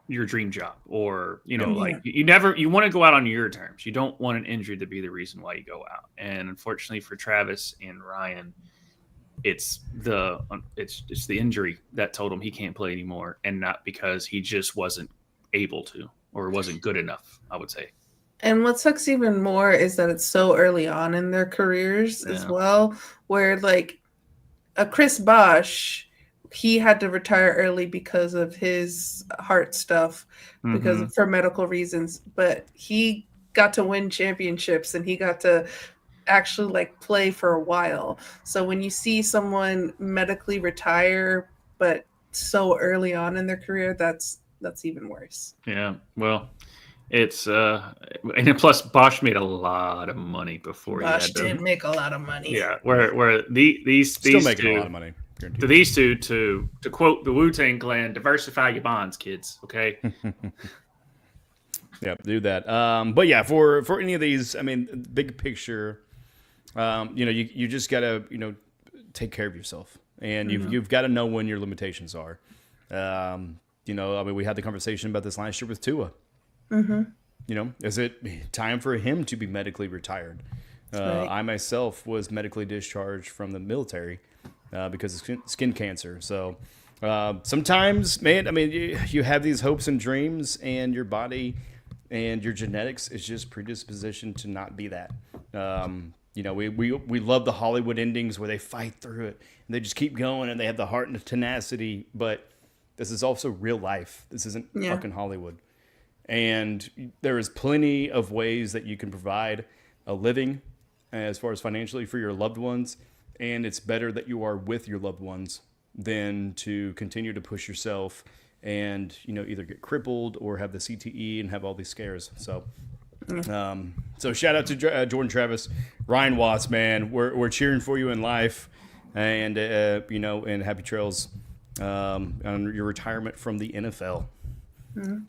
your dream job, or you want to go out on your terms. You don't want an injury to be the reason why you go out. And unfortunately for Travis and Ryan, it's the injury that told him he can't play anymore, and not because he just wasn't able to or wasn't good enough, I would say. And what sucks even more is that it's so early on in their careers as well, where like a Chris Bosh he had to retire early because of his heart stuff, for medical reasons. But he got to win championships and he got to actually like play for a while. So when you see someone medically retire, but so early on in their career, that's even worse. Yeah. Well, it's and plus Bosch made a lot of money before Bosch he had to. did make a lot of money. Yeah. Where these Still making two, a lot of money. Guaranteed. To these two, to quote the Wu-Tang Clan, diversify your bonds, kids. Okay. Yeah, do that. But yeah, for any of these, I mean, big picture, you just gotta take care of yourself, and you've got to know when your limitations are. I mean, we had the conversation about this last year with Tua. Is it time for him to be medically retired? Right. I myself was medically discharged from the military because of skin cancer. So sometimes, man, I mean, you have these hopes and dreams, and your body and your genetics is just predispositioned to not be that. We love the Hollywood endings where they fight through it and they just keep going and they have the heart and the tenacity. But this is also real life. This isn't fucking Hollywood. And there is plenty of ways that you can provide a living as far as financially for your loved ones. And it's better that you are with your loved ones than to continue to push yourself and, either get crippled or have the CTE and have all these scares. So, so shout out to Jordan Travis, Ryan Watts, man. We're cheering for you in life, and and happy trails on your retirement from the NFL.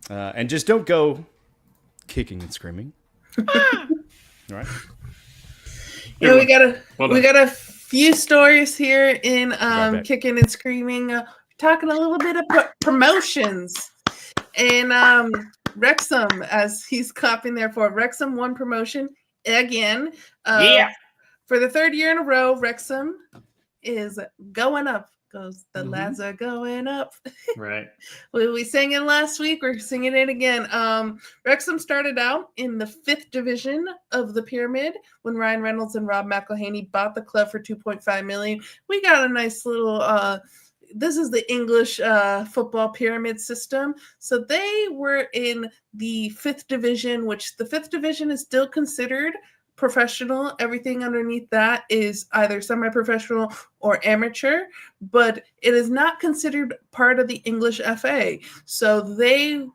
And just don't go kicking and screaming. All right. Yeah, we got a few stories here in kicking and screaming. Talking a little bit about promotions, and Wrexham, as he's copying there for Wrexham won promotion again. For the third year in a row, Wrexham is going up. The lads are going up. Right. We sang it last week. We're singing it again. Wrexham started out in the 5th division of the pyramid when Ryan Reynolds and Rob McElhaney bought the club for $2.5 million. We got a nice little. This is the English football pyramid system. So they were in the 5th division, which the 5th division is still considered professional. Everything underneath that is either semi-professional or amateur, but it is not considered part of the English FA. So they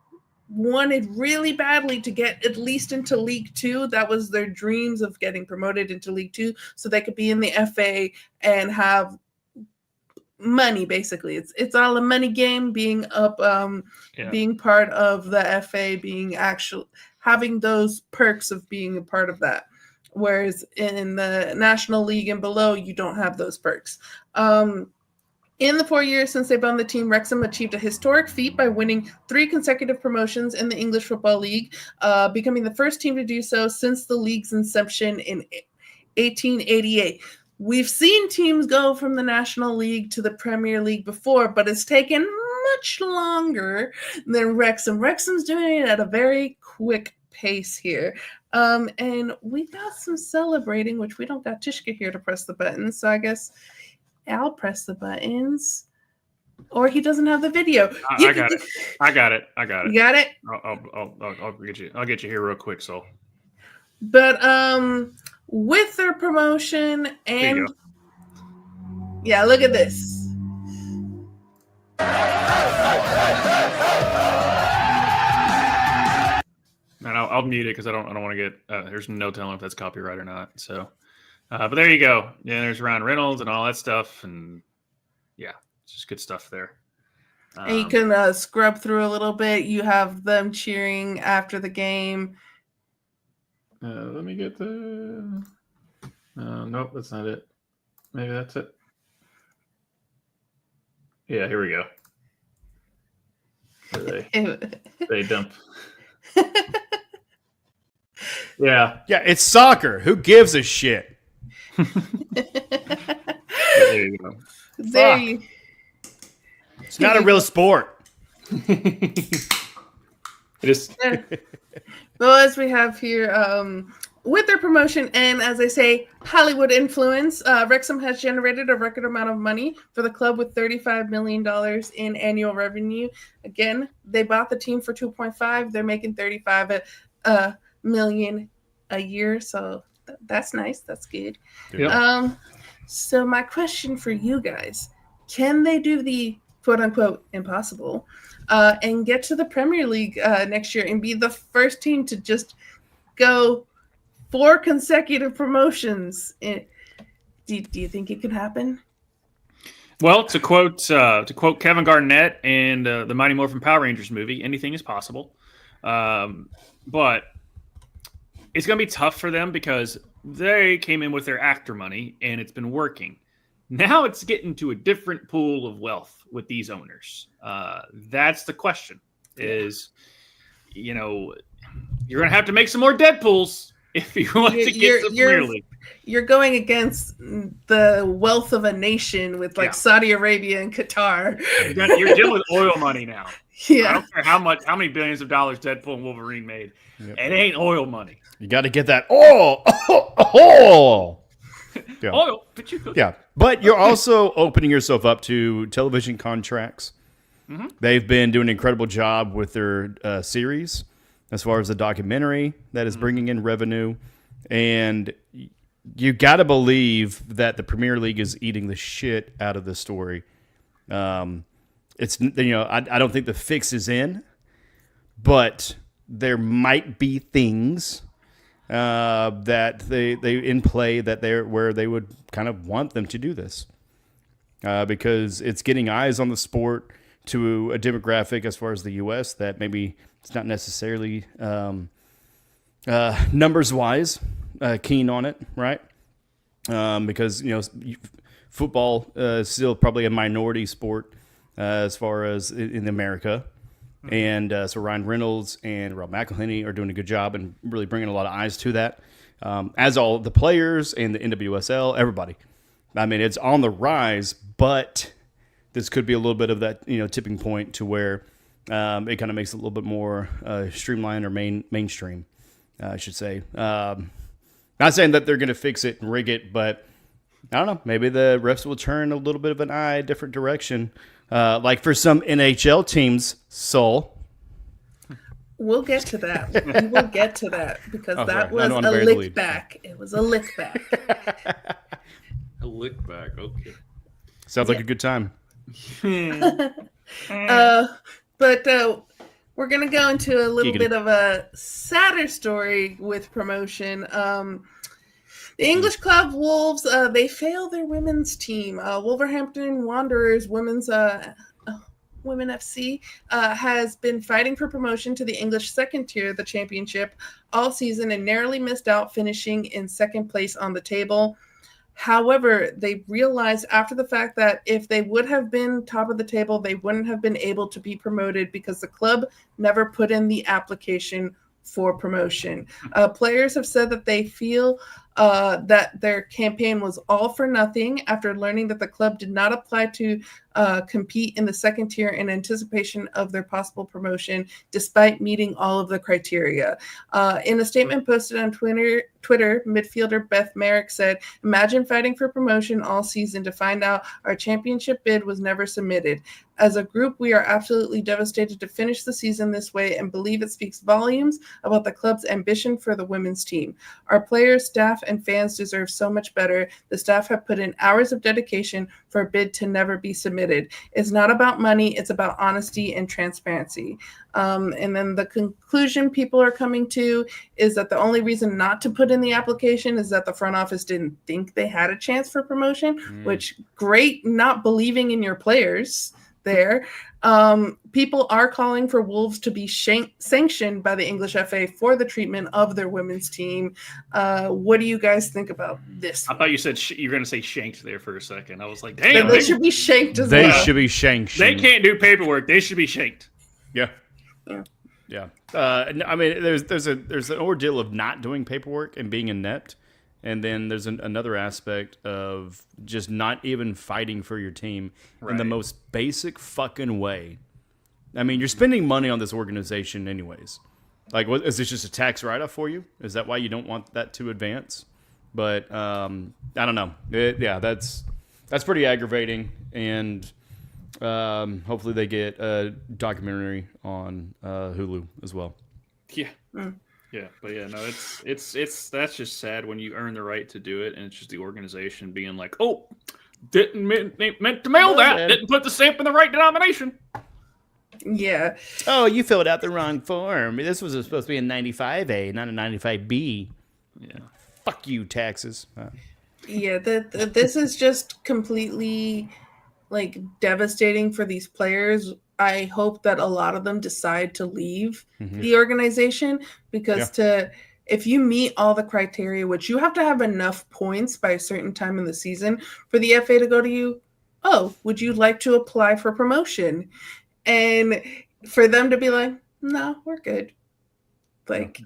wanted really badly to get at least into League Two. That was their dreams of getting promoted into League Two so they could be in the FA and have money. Basically, it's all a money game. Being up, being part of the FA, being actual having those perks of being a part of that. Whereas in the National League and below, you don't have those perks. In the 4 years since they've owned the team, Wrexham achieved a historic feat by winning 3 consecutive promotions in the English Football League, becoming the first team to do so since the league's inception in 1888. We've seen teams go from the National League to the Premier League before, but it's taken much longer than Wrexham. Wrexham's doing it at a very quick pace here. And we got some celebrating, which we don't got Tishka here to press the buttons, so I guess I'll press the buttons. Or he doesn't have the video. I got it. You got it? I'll get you here real quick, so. But with their promotion and yeah, look at this. And I'll mute it because I don't want to get. There's no telling if that's copyright or not. So, but there you go. Yeah, there's Ryan Reynolds and all that stuff, and yeah, it's just good stuff there. And you can scrub through a little bit. You have them cheering after the game. Let me get the. Nope, that's not it. Maybe that's it. Yeah, here we go. They dump. Yeah, it's soccer. Who gives a shit? There you go. It's not a real sport. It is. Well, as we have here, with their promotion and, as I say, Hollywood influence, Wrexham has generated a record amount of money for the club with $35 million in annual revenue. Again, they bought the team for 2.5. They're making 35 million a year, so that's nice. That's good. Yep. So my question for you guys, can they do the quote-unquote impossible and get to the Premier League next year and be the first team to just go 4 consecutive promotions? Do you think it could happen? Well, to quote Kevin Garnett and the Mighty Morphin Power Rangers movie, anything is possible. But it's going to be tough for them because they came in with their actor money and it's been working. Now it's getting to a different pool of wealth with these owners. That's the question. Is, you're going to have to make some more Deadpools if you want to get to the Premier League. You're going against the wealth of a nation with Saudi Arabia and Qatar. You're dealing with oil money now. Yeah. I don't care how many billions of dollars Deadpool and Wolverine made. Yep. It ain't oil money. You got to get that oil. Yeah. Oil. Yeah. But you're also opening yourself up to television contracts. Mm-hmm. They've been doing an incredible job with their series as far as the documentary that is bringing in revenue. And you got to believe that the Premier League is eating the shit out of this story. It's I don't think the fix is in, but there might be things that they in play that where they would kind of want them to do this because it's getting eyes on the sport to a demographic as far as the U.S. that maybe it's not necessarily numbers wise keen on it, right? Because football is still probably a minority sport as far as in America. Mm-hmm. And so Ryan Reynolds and Rob McElhenney are doing a good job and really bringing a lot of eyes to that, as all the players and the NWSL, everybody. I mean, it's on the rise, but this could be a little bit of that tipping point to where it kind of makes it a little bit more streamlined or mainstream, I should say. Not saying that they're going to fix it and rig it, but I don't know. Maybe the refs will turn a little bit of an eye a different direction. Like for some NHL teams, Sol. We'll get to that. We will get to that because that was a lick back. It was a lick back. A lick back. Okay. Sounds like a good time. But we're going to go into a little bit of a sadder story with promotion. The English club Wolves, they fail their women's team. Wolverhampton Wanderers women FC has been fighting for promotion to the English second tier of the championship all season and narrowly missed out, finishing in second place on the table. However, they realized after the fact that if they would have been top of the table, they wouldn't have been able to be promoted because the club never put in the application for promotion. Players have said that they feel that their campaign was all for nothing after learning that the club did not apply to compete in the second tier in anticipation of their possible promotion, despite meeting all of the criteria. In a statement posted on Twitter, midfielder Beth Merrick said, "Imagine fighting for promotion all season to find out our championship bid was never submitted. As a group, we are absolutely devastated to finish the season this way and believe it speaks volumes about the club's ambition for the women's team. Our players, staff, and fans deserve so much better. The staff have put in hours of dedication for a bid to never be submitted. It's not about money. It's about honesty and transparency." And then the conclusion people are coming to is that the only reason not to put in the application is that the front office didn't think they had a chance for promotion, which great not believing in your players there. People are calling for Wolves to be sanctioned by the English FA for the treatment of their women's team. What do you guys think about this? I thought you said you were going to say shanked there for a second. I was like, damn. They should be shanked as well. They should be shanked. They can't do paperwork. They should be shanked. Yeah. I mean, there's an ordeal of not doing paperwork and being inept. And then there's another aspect of just not even fighting for your team in the most basic fucking way. I mean, you're spending money on this organization anyways. Like, is this just a tax write-off for you? Is that why you don't want that to advance? But I don't know. That's pretty aggravating, and hopefully they get a documentary on Hulu as well. Yeah. Yeah, but yeah, no, it's that's just sad when you earn the right to do it, and it's just the organization being like, oh, didn't meant to mail that, man. didn't put the stamp in the right denomination. Yeah. Oh, you filled out the wrong form. This was supposed to be a 95A, not a 95B. Yeah. Fuck you, taxes. Yeah, this is just completely like devastating for these players. I hope that a lot of them decide to leave the organization because if you meet all the criteria, which you have to have enough points by a certain time in the season for the FA to go to you, oh, would you like to apply for promotion? And for them to be like, no, we're good. Like,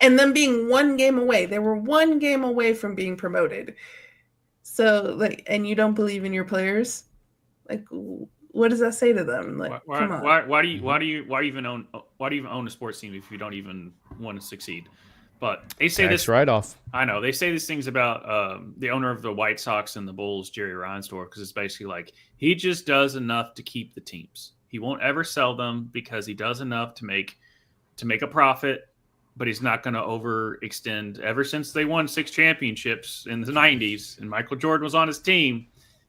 and them being one game away. They were one game away from being promoted. So, like, and you don't believe in your players? Like, what does that say to them? Like, come on. Why do you even own a sports team if you don't even want to succeed? But they say Tax this write-off. I know they say these things about the owner of the White Sox and the Bulls, Jerry Reinsdorf, because it's basically like he just does enough to keep the teams. He won't ever sell them because he does enough to make a profit, but he's not going to overextend. Ever since they won 6 championships in the 90s and Michael Jordan was on his team,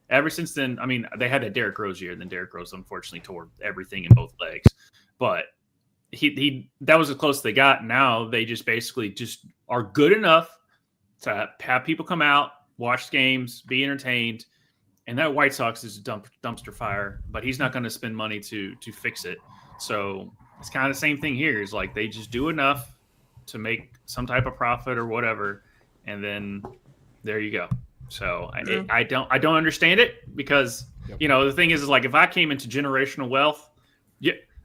ever since then, I mean, they had a Derrick Rose year, and then Derrick Rose unfortunately tore everything in both legs. But he that was as close as they got. Now they just basically just are good enough to have people come out, watch games, be entertained. And that White Sox is a dumpster fire, but he's not going to spend money to fix it. So it's kind of the same thing here. Is like they just do enough to make some type of profit or whatever, and then there you go. So I don't understand it because the thing is like if I came into generational wealth,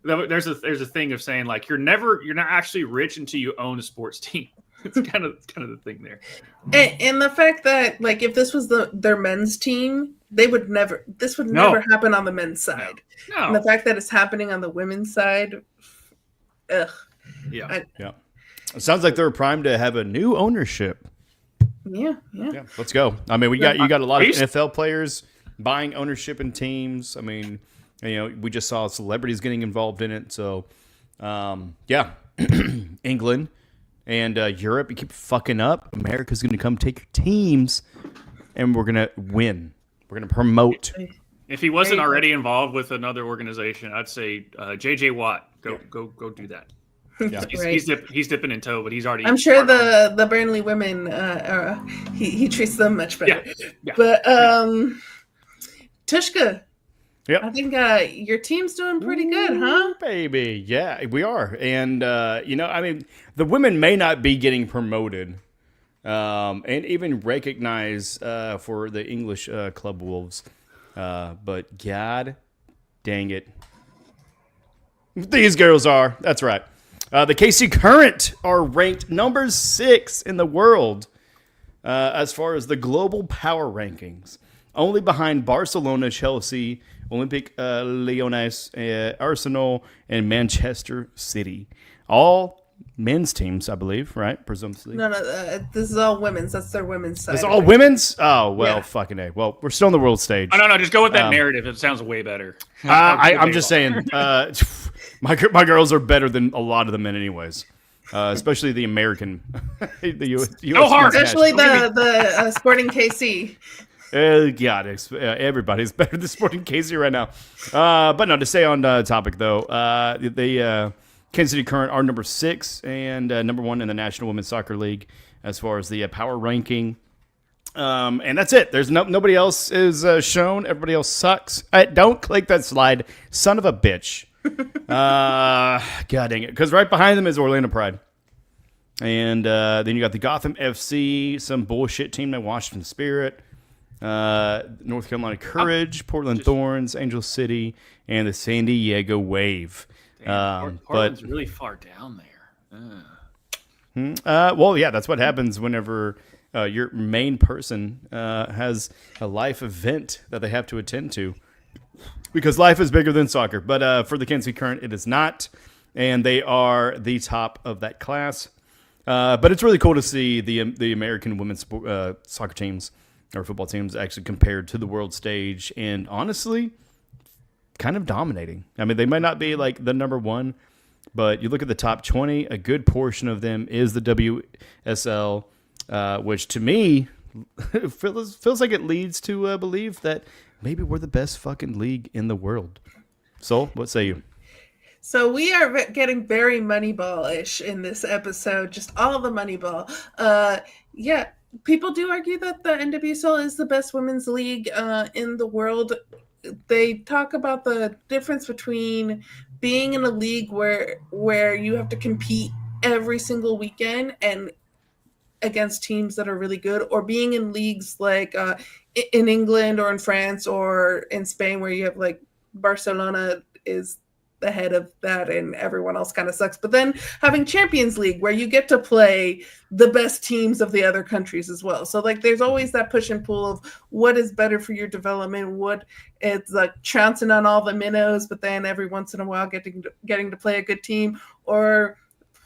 there's a thing of saying like you're not actually rich until you own a sports team. It's kind of the thing there. And the fact that like if this was their men's team, this would never happen on the men's side. No. And the fact that it's happening on the women's side, ugh. Yeah. It sounds like they're primed to have a new ownership. Yeah. Let's go. I mean, you got a lot of NFL players buying ownership in teams. I mean, we just saw celebrities getting involved in it. So, England and Europe, you keep fucking up. America's going to come take your teams, and we're going to win. We're going to promote. If he wasn't already involved with another organization, I'd say J.J. Watt, go do that. Yeah. He's dipping in tow, but he's already. I'm sure the Burnley women, he treats them much better. Yeah. But Tushka, yep. I think your team's doing pretty good, huh? Baby, yeah, we are. And I mean, the women may not be getting promoted, and even recognized for the English Club Wolves, but God dang it, these girls are. That's right. The KC Current are ranked number 6 in the world as far as the global power rankings, only behind Barcelona, Chelsea, Olympique Lyonnais, Arsenal, and Manchester City. All men's teams, I believe, right? Presumably. No, this is all women's. That's their women's side. It's all women's? Oh, well, fucking A. Well, we're still on the world stage. Oh, no, just go with that narrative. It sounds way better. I'm just saying, my girls are better than a lot of the men anyways, especially the American. the US especially the Sporting KC. God, everybody's better than Sporting KC right now. But no, to stay on topic though, the Kansas City Current are number 6 and number 1 in the National Women's Soccer League as far as the power ranking. And that's it. There's nobody else is shown. Everybody else sucks. Don't click that slide, son of a bitch. God dang it. Because right behind them is Orlando Pride. And then you got the Gotham FC, some bullshit team named Washington Spirit, North Carolina Courage, Portland Thorns, Angel City, and the San Diego Wave. Portland's really far down there. Well, yeah, that's what happens whenever your main person has a life event that they have to attend to. Because life is bigger than soccer. But for the Kansas City Current, it is not. and they are the top of that class. But it's really cool to see the American women's soccer teams or football teams actually compared to the world stage, and honestly, kind of dominating. I mean, they might not be like the number one, but you look at the top 20, a good portion of them is the WSL, which to me feels like it leads to believe that maybe we're the best fucking league in the world. So, what say you? So we are getting very Moneyball-ish in this episode, just all the Moneyball. Yeah, people do argue that the NWSL is the best women's league in the world. They talk about the difference between being in a league where you have to compete every single weekend and against teams that are really good, or being in leagues like in England or in France or in Spain where you have like Barcelona is the head of that and everyone else kind of sucks. But then having Champions League where you get to play the best teams of the other countries as well. So like there's always that push and pull of what is better for your development, what it's like trouncing on all the minnows, but then every once in a while getting to play a good team, or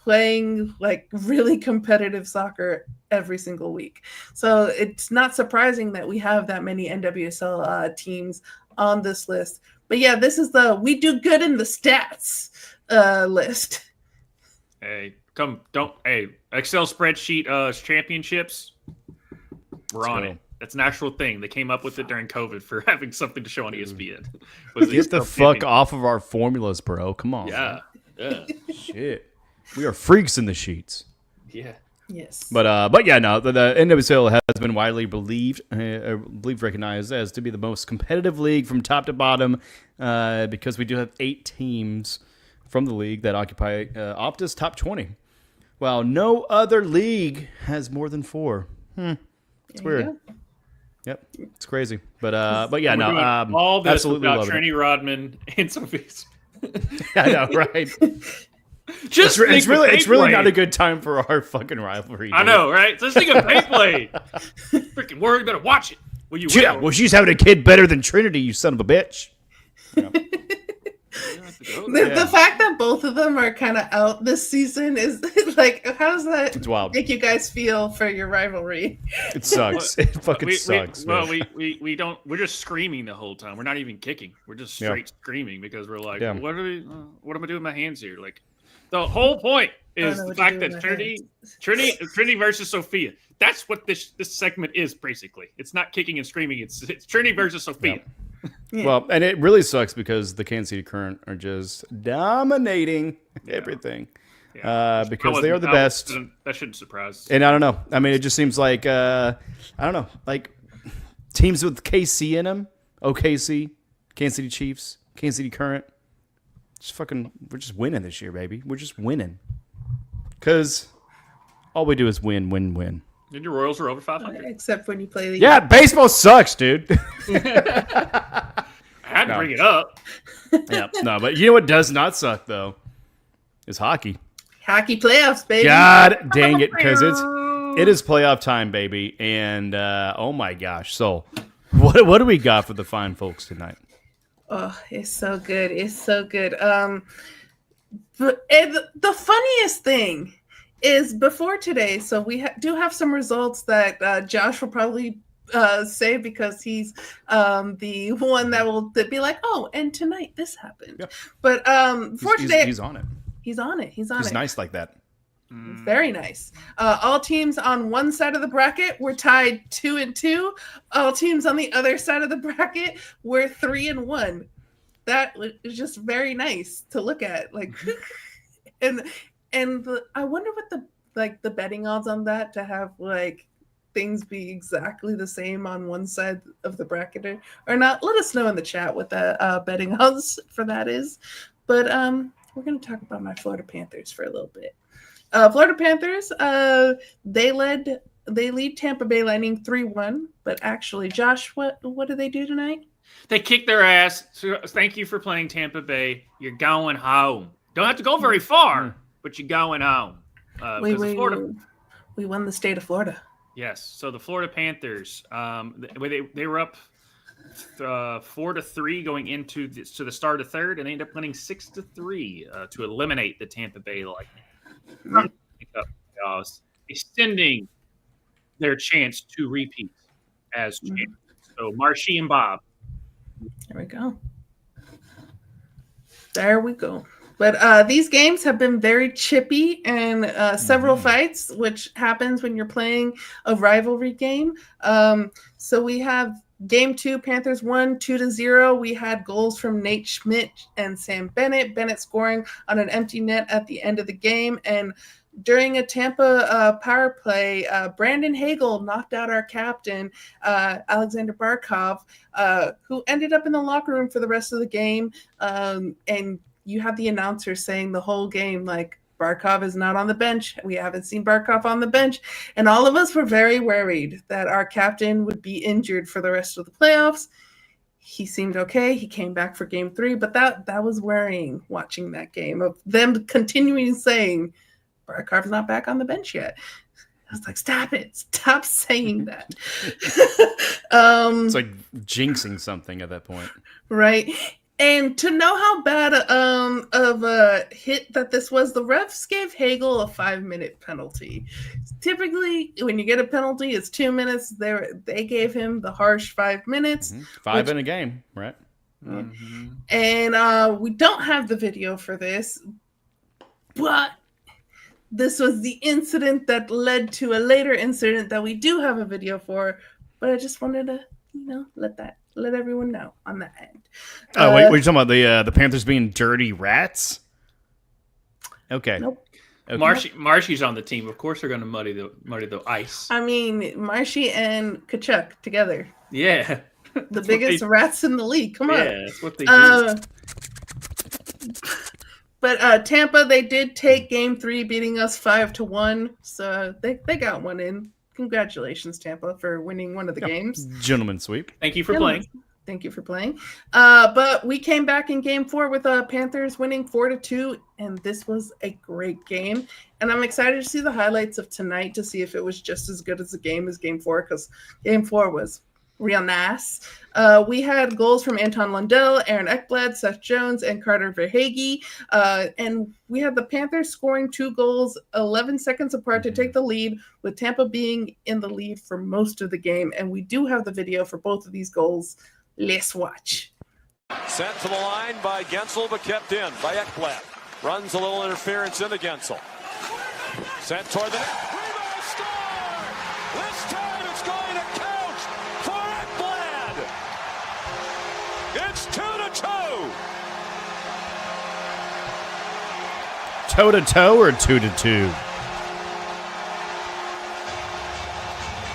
playing like really competitive soccer every single week. So it's not surprising that we have that many NWSL teams on this list. But yeah, this is the we do good in the stats list. Hey, Excel spreadsheet championships. We're on it. That's an actual thing. They came up with it during COVID for having something to show on ESPN. Get the fuck off of our formulas, bro. Come on. Yeah. Shit. We are freaks in the sheets. Yeah. Yes. But yeah, no, the NWSL has been widely recognized as to be the most competitive league from top to bottom, because we do have 8 teams from the league that occupy Opta's top 20, while no other league has more than 4. It's weird. Go. Yep, it's crazy. But yeah, no, all this absolutely without love it. Trini Rodman and Sophie. I know, right? Just it's really not a good time for our fucking rivalry. Dude. I know, right? Just think of Beyblade. Freaking worried, better watch it. Well, you yeah, well, she's having a kid better than Trinity, you son of a bitch. Yeah. The fact that both of them are kind of out this season is like, how does that make you guys feel for your rivalry? It sucks. It fucking sucks. We don't. We're just screaming the whole time. We're not even kicking. We're just straight screaming because we're like, what am I doing with my hands here? Like, the whole point is the fact that Trinity versus Sophia. That's what this segment is basically. It's not kicking and screaming. It's Trinity versus Sophia. Yeah. Yeah. Well, and it really sucks because the Kansas City Current are just dominating everything. Yeah. Because they are the best. That shouldn't surprise. And I don't know. I mean, it just seems like I don't know, like teams with KC in them. OKC, Kansas City Chiefs, Kansas City Current. We're just winning this year, baby. We're just winning. Because all we do is win. And your Royals are over 500. Except when you play the... Yeah, baseball sucks, dude. I had to bring it up. Yeah, no, but you know what does not suck, though? Is hockey. Hockey playoffs, baby. God dang it, because it is playoff time, baby. And, oh my gosh. So, what do we got for the fine folks tonight? Oh, it's so good. It's so good. But the funniest thing is before today, so we do have some results that Josh will probably say because he's the one that will be like, oh, and tonight this happened. Yeah. But for today, he's on it. He's on it. He's nice like that. Very nice. All teams on one side of the bracket were tied 2-2. All teams on the other side of the bracket were 3-1. That is just very nice to look at. Like, and I wonder what the betting odds on that to have like things be exactly the same on one side of the bracket or not. Let us know in the chat what the betting odds for that is. But we're going to talk about my Florida Panthers for a little bit. Florida Panthers, they lead Tampa Bay Lightning 3-1. But actually, Josh, what do they do tonight? They kick their ass. So thank you for playing Tampa Bay. You're going home. Don't have to go very far, but you're going home. We won the state of Florida. Yes. So the Florida Panthers, they were up 4-3 going into to the start of third, and they end up winning 6-3 to eliminate the Tampa Bay Lightning, extending their chance to repeat as champions. So Marshy and Bob. There we go. There we go. But these games have been very chippy and several fights, which happens when you're playing a rivalry game. So we have Game 2, Panthers won 2-0. We had goals from Nate Schmidt and Sam Bennett. Bennett scoring on an empty net at the end of the game. And during a Tampa power play, Brandon Hagel knocked out our captain, Alexander Barkov, who ended up in the locker room for the rest of the game. And you have the announcer saying the whole game, like, Barkov is not on the bench. We haven't seen Barkov on the bench. And all of us were very worried that our captain would be injured for the rest of the playoffs. He seemed okay. He came back for Game 3, but that was worrying watching that game of them continuing saying, Barkov's not back on the bench yet. I was like, stop it. Stop saying that. It's like jinxing something at that point. Right. And to know how bad of a hit that this was, the refs gave Hagel a 5-minute penalty. Typically, when you get a penalty, it's 2 minutes. They gave him the harsh 5 minutes. 5 in a game, right? And we don't have the video for this, but this was the incident that led to a later incident that we do have a video for. But I just wanted to, let everyone know on that end. Oh, wait, what are you talking about? The Panthers being dirty rats? Okay. Nope. Okay. Marshy's on the team. Of course, they're going to muddy the ice. I mean, Marshy and Kachuk together. Yeah, The biggest rats in the league. Come on. Yeah, that's what they do. But Tampa, they did take Game 3, beating us 5-1. So they got one in. Congratulations, Tampa, for winning one of the games. Gentleman sweep. Thank you for playing. Thank you for playing. But we came back in Game 4 with Panthers winning 4-2, and this was a great game. And I'm excited to see the highlights of tonight to see if it was just as good as the game as Game 4, because Game 4 was real nice. We had goals from Anton Lundell, Aaron Ekblad, Seth Jones, and Carter Verhaeghe. And we had the Panthers scoring 2 goals 11 seconds apart to take the lead, with Tampa being in the lead for most of the game. And we do have the video for both of these goals. Let's watch. Sent to the line by Gensel, but kept in by Ekblad. Runs a little interference into Gensel. Sent toward the net. Rebound score! This time it's going to count for Ekblad. It's 2-2. Toe-to-toe or 2-2?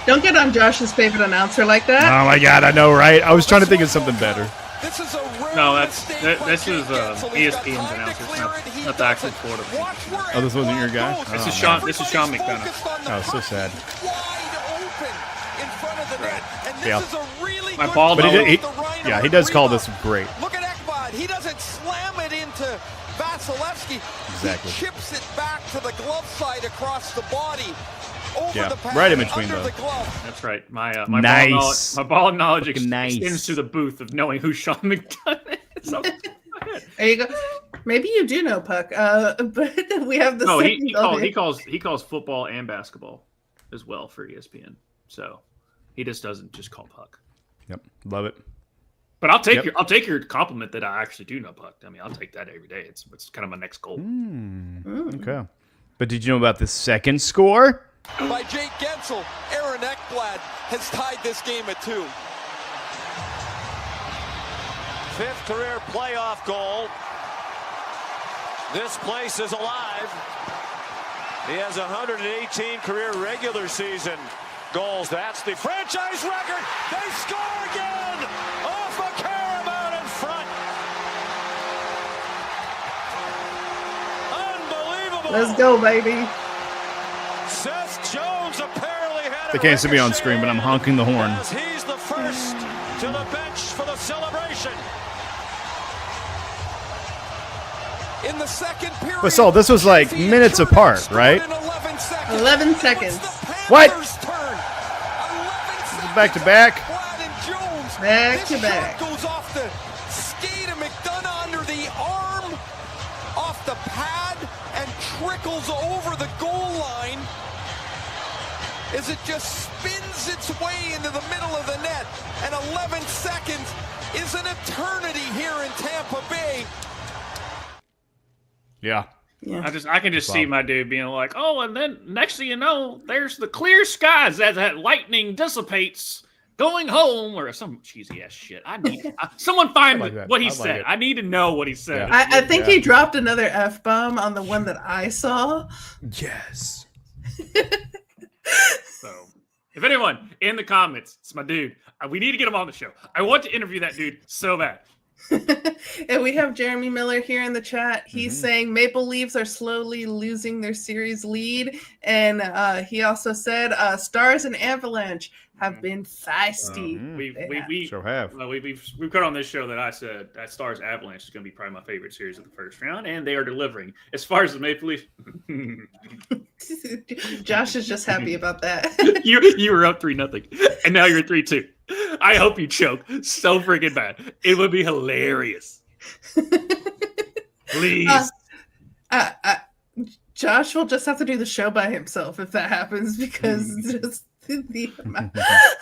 Don't get on Josh's favorite announcer like that. Oh my God, I know, right? I was trying to think of something better. This is a No, this is ESPN's announcer, not the actual Florida. Oh, this wasn't your guy? This is Sean McDonough. Oh, so sad. Right. My ball. But he does call this great. Look at Ekblad. He doesn't slam it into Vasilevsky. Exactly. He chips it back to the glove side across the body. Yeah, right in between those. That's right. My nice. ball knowledge extends to the booth of knowing who Sean McDonough is. So, there you go. Maybe you do know Puck, but we have the. No, he calls football and basketball as well for ESPN. So he just doesn't just call Puck. Yep, love it. But I'll take your compliment that I actually do know Puck. I mean, I'll take that every day. It's kind of my next goal. Okay. But did you know about the second score? By Jake Gensel, Aaron Ekblad has tied this game at 2. 5th career playoff goal. This place is alive. He has 118 career regular season goals. That's the franchise record. They score again off a Caramount in front. Unbelievable. Let's go, baby. Seth Jones apparently had They can't see me on screen, but I'm honking the horn. as he's the first to the bench for the celebration. In the second period, But Saul, this was like minutes apart, right? 11 seconds. What? Back to back. Ekblad and Jones Back This to back. shot goes off the skate of McDonough under the arm, off the pad, and trickles over the goal line as it just spins its way into the middle of the net. And 11 seconds is an eternity here in Tampa Bay. Yeah. Yeah. I can just see my dude being like, oh, and then next thing you know, there's the clear skies as that lightning dissipates, going home, or some cheesy ass shit. I need someone find what he said. I need to know what he said. Yeah. I think he dropped another F-bomb on the one that I saw. Yes. So, if anyone in the comments, it's my dude. We need to get him on the show. I want to interview that dude so bad. And we have Jeremy Miller here in the chat. He's saying Maple Leafs are slowly losing their series lead. And he also said Stars and Avalanche have been feisty. We sure have. We've got on this show that I said that Stars Avalanche is going to be probably my favorite series of the first round, and they are delivering. As far as the Maple Leafs, Josh is just happy about that. you were up 3-0, and now you're 3-2. I hope you choke so freaking bad. It would be hilarious. Please. Josh will just have to do the show by himself if that happens, because just the amount.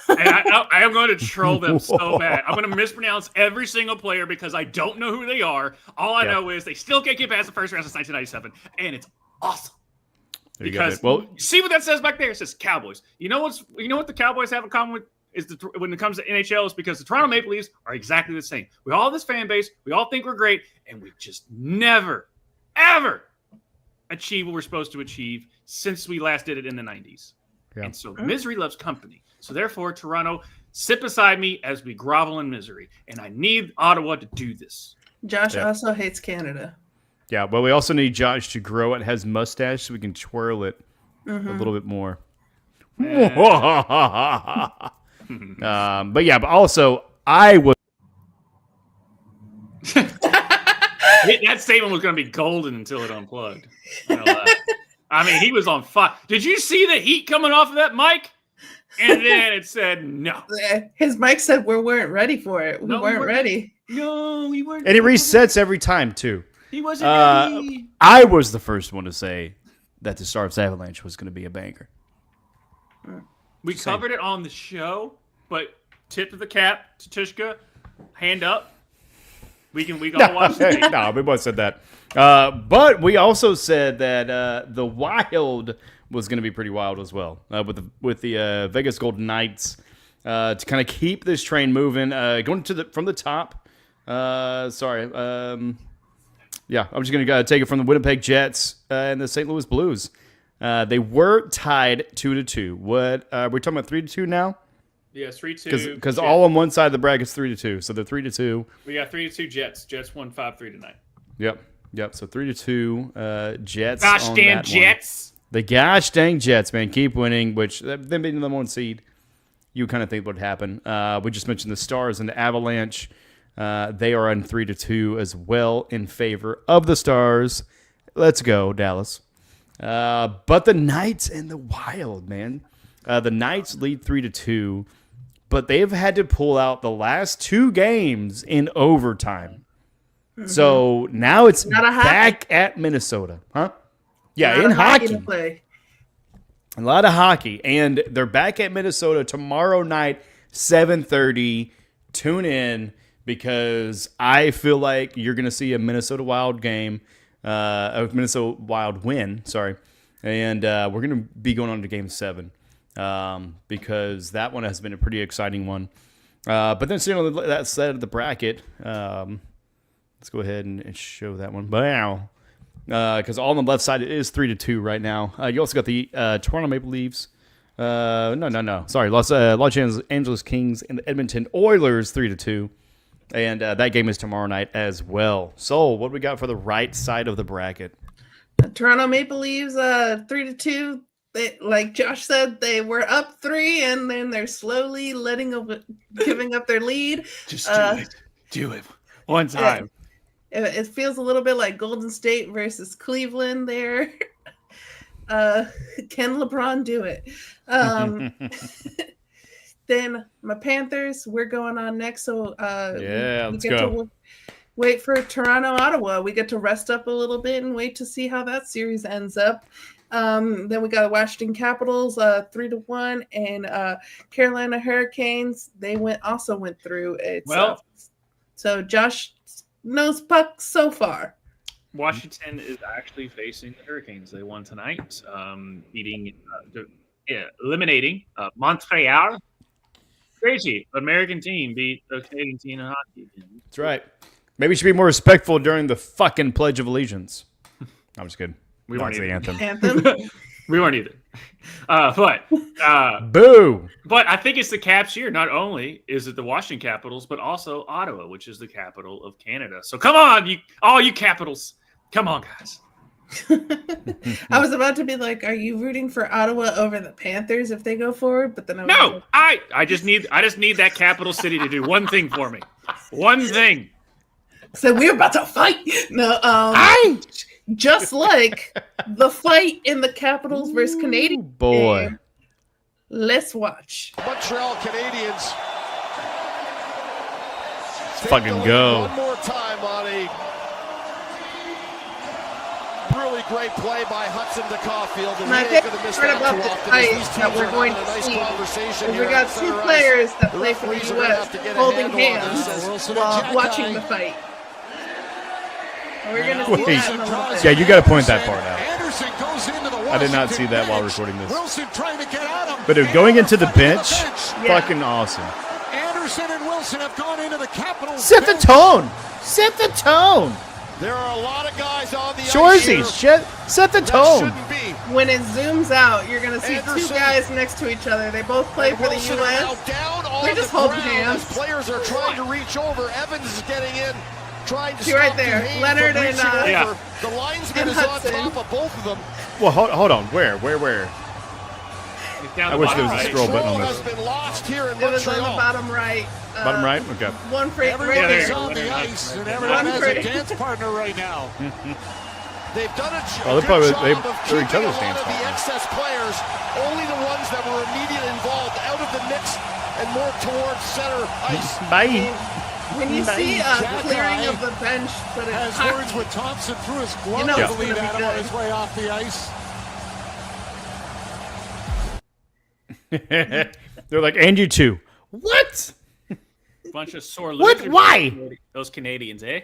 I am going to troll them so bad. I'm going to mispronounce every single player because I don't know who they are. All I know is they still can't get past the first round since 1997, and it's awesome. There you Because see what that says back there? It says Cowboys. You know what the Cowboys have in common with is when it comes to NHL is because the Toronto Maple Leafs are exactly the same. We all have this fan base. We all think we're great, and we just never, ever achieve what we're supposed to achieve since we last did it in the 90s. Yeah. And so misery loves company. So therefore, Toronto, sit beside me as we grovel in misery. And I need Ottawa to do this. Josh also hates Canada. Yeah, well, we also need Josh to grow it, has mustache, so we can twirl it a little bit more. But also, I was... That statement was going to be golden until it unplugged. I mean, he was on fire. Did you see the heat coming off of that mic? And then it said no. His mic said we weren't ready for it. We weren't ready. No, we weren't. And it resets every time, too. He wasn't ready. I was the first one to say that the Stars Avalanche was going to be a banger. We covered it on the show, but tip of the cap to Tishka, hand up. We can all watch it. No, we both said that. But we also said that the Wild was going to be pretty wild as well with the Vegas Golden Knights to kind of keep this train moving, going from the top. I'm just going to take it from the Winnipeg Jets and the St. Louis Blues. They were tied 2-2. What we're talking about 3-2 now? Yeah, 3-2. Because all on one side of the bracket is 3-2, so they're 3-2. We got 3-2 Jets. Jets won 5-3 tonight. Yep. So 3-2 Jets. Gosh damn Jets. The gosh dang Jets, man, keep winning. Which them being the number one seed, you kind of think would happen. We just mentioned the Stars and the Avalanche. They are on 3-2 as well in favor of the Stars. Let's go, Dallas. But the Knights and the Wild, man. The Knights lead 3-2, but they've had to pull out the last two games in overtime. Mm-hmm. So now it's back at Minnesota, huh? Yeah, in hockey. A lot of hockey, and they're back at Minnesota tomorrow night, 7:30. Tune in because I feel like you're going to see a Minnesota Wild game, a Minnesota Wild win. Sorry, and we're going to be going on to Game 7. Because that one has been a pretty exciting one. But then seeing on that side of the bracket, let's go ahead and show that one. Wow. Because all on the left side is 3-2 right now. You also got the Toronto Maple Leafs. Sorry, Los Angeles Kings and the Edmonton Oilers 3-2. And that game is tomorrow night as well. So what do we got for the right side of the bracket? Toronto Maple Leafs 3-2. Like Josh said, they were up 3, and then they're slowly giving up their lead. Just do it one time. It feels a little bit like Golden State versus Cleveland there. Can LeBron do it? Then my Panthers, we're going on next. So let's get go. to wait for Toronto, Ottawa. We get to rest up a little bit and wait to see how that series ends up. Then we got the Washington Capitals 3-1, and Carolina Hurricanes. They also went through it. So Josh knows puck so far. Washington is actually facing the Hurricanes. They won tonight, eliminating Montreal. Crazy. American team beat the Canadian team in hockey. That's right. Maybe we should be more respectful during the fucking Pledge of Allegiance. I'm just kidding. We weren't the anthem. We weren't either. Boo. But I think it's the Caps year. Not only is it the Washington Capitals, but also Ottawa, which is the capital of Canada. So come on, all you Capitals. Come on, guys. I was about to be like, are you rooting for Ottawa over the Panthers if they go forward? But then I just need that capital city to do one thing for me. One thing. So we're about to fight. No, just like the fight in the Capitals versus Canadian game. Let's watch. Montreal Canadiens. Fucking go. One more time on a really great play by Hudson to Caulfield. And I think part about the fight that we're going to see is we got two players that play for the U.S. holding hands while watching the fight. We're going to see that in a little bit. Yeah, you got to point that part out. I did not see that while recording this. But dude, going into the bench, fucking awesome. Anderson and Wilson have gone into the Capitals. Set the tone. Set the tone. There are a lot of guys on the Shorzy, set the tone. When it zooms out, you're going to see two guys next to each other. They both play for the U.S. They're just holding hands. Players are trying to reach over. Evans is getting in, trying to see right there. Leonard and the linesman is on top of both of them. Well, hold on. Where? I wish there was a scroll button on this. Been lost here in it was on the bottom right. Bottom right? Okay. One for everybody's on the ice, and everyone has a dance partner right now. They've done a good job of keeping a lot of the excess players, only the ones that were immediately involved, out of the mix and more towards center ice. Bye. When you see a clearing of the bench, but it has words with Thompson through his glove, I believe, Adam on his way off the ice. They're like, and you too. What? Bunch of sore losers. What? Why? Those Canadians, eh?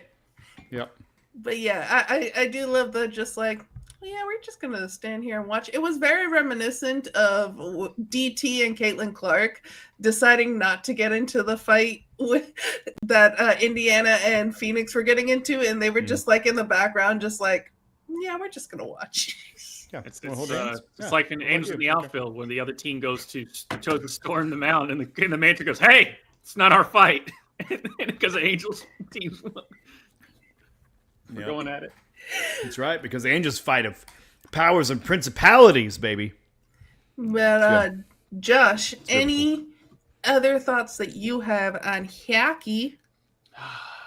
Yep. But yeah, I do love the just like, well, yeah, we're just going to stand here and watch. It was very reminiscent of DT and Caitlin Clark deciding not to get into the fight that Indiana and Phoenix were getting into. And they were just like in the background, just like, yeah, we're just going to watch. Yeah, it's like an Angels in the outfield when the other team goes to storm the mound, and the manager goes, "Hey, it's not our fight," because the Angels teams we're going at it. That's right, because the Angels fight of powers and principalities, baby. But Josh, any other thoughts that you have on hockey?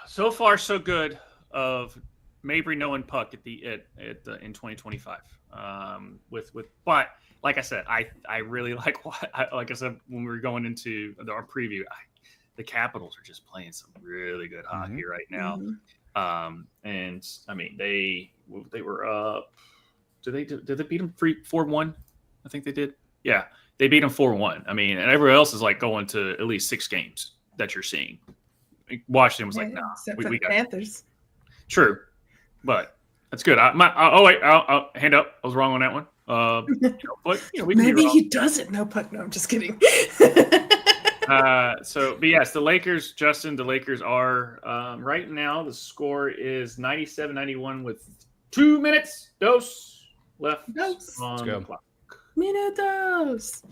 So far, so good. Of Mabry knowing puck in 2025. But like I said, I really like like I said when we were going into our preview, the Capitals are just playing some really good hockey right now. And I mean they were up. Did they beat them 4-1? I think they did. Yeah, they beat them 4-1. I mean, and everyone else is like going to at least 6 games that you're seeing. Washington was like, nah, we got Panthers. True, but that's good. I'll hand up. I was wrong on that one. But we can maybe he doesn't know puck. No, I'm just kidding. But yes, the Lakers, Justin. The Lakers are right now. The score is 97-91 with 2 minutes left on the clock. Minutos.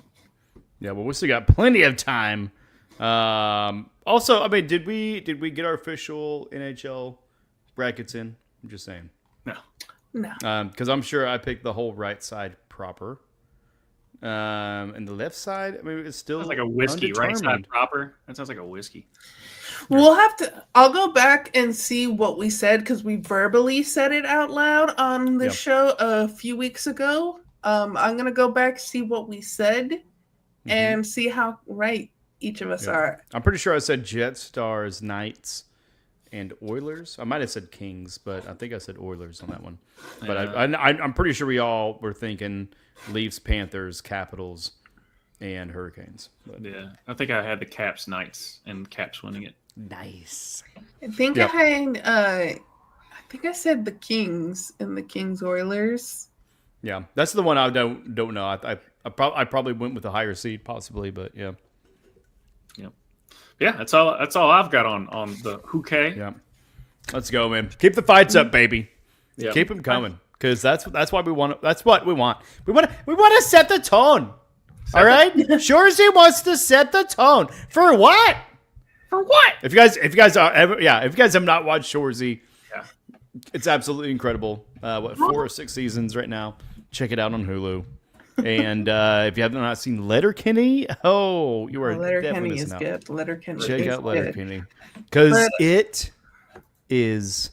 Yeah, well, we still got plenty of time. Also, I mean, did we get our official NHL brackets in? I'm just saying. No. Because I'm sure I picked the whole right side proper. And the left side, I mean, it's still sounds like a whiskey. Right side proper. That sounds like a whiskey. We'll have to. I'll go back and see what we said because we verbally said it out loud on the show a few weeks ago. I'm gonna go back see what we said and see how right each of us are. I'm pretty sure I said Jets, Stars, Knights, and Oilers. I might have said Kings, but I think I said Oilers on that one. But I'm pretty sure we all were thinking Leafs, Panthers, Capitals, and Hurricanes. But. Yeah, I think I had the Caps, Knights, and Caps winning it. Nice. I think I had. I think I said the Kings and the Kings Oilers. Yeah, that's the one I don't know. I probably went with a higher seed, possibly, but yeah. Yeah, that's all I've got on the Hooké. Yeah, let's go, man. Keep the fights up, baby. Yep. Keep them coming, because that's what we want. That's what we want. We want to set the tone. All right, Shorzy wants to set the tone for what? For what? If you guys have not watched Shorzy, it's absolutely incredible. 4 or 6 seasons right now. Check it out on Hulu. And if you have not seen Letterkenny, you are definitely missing out. Good. Letterkenny. Check out Letterkenny, because it is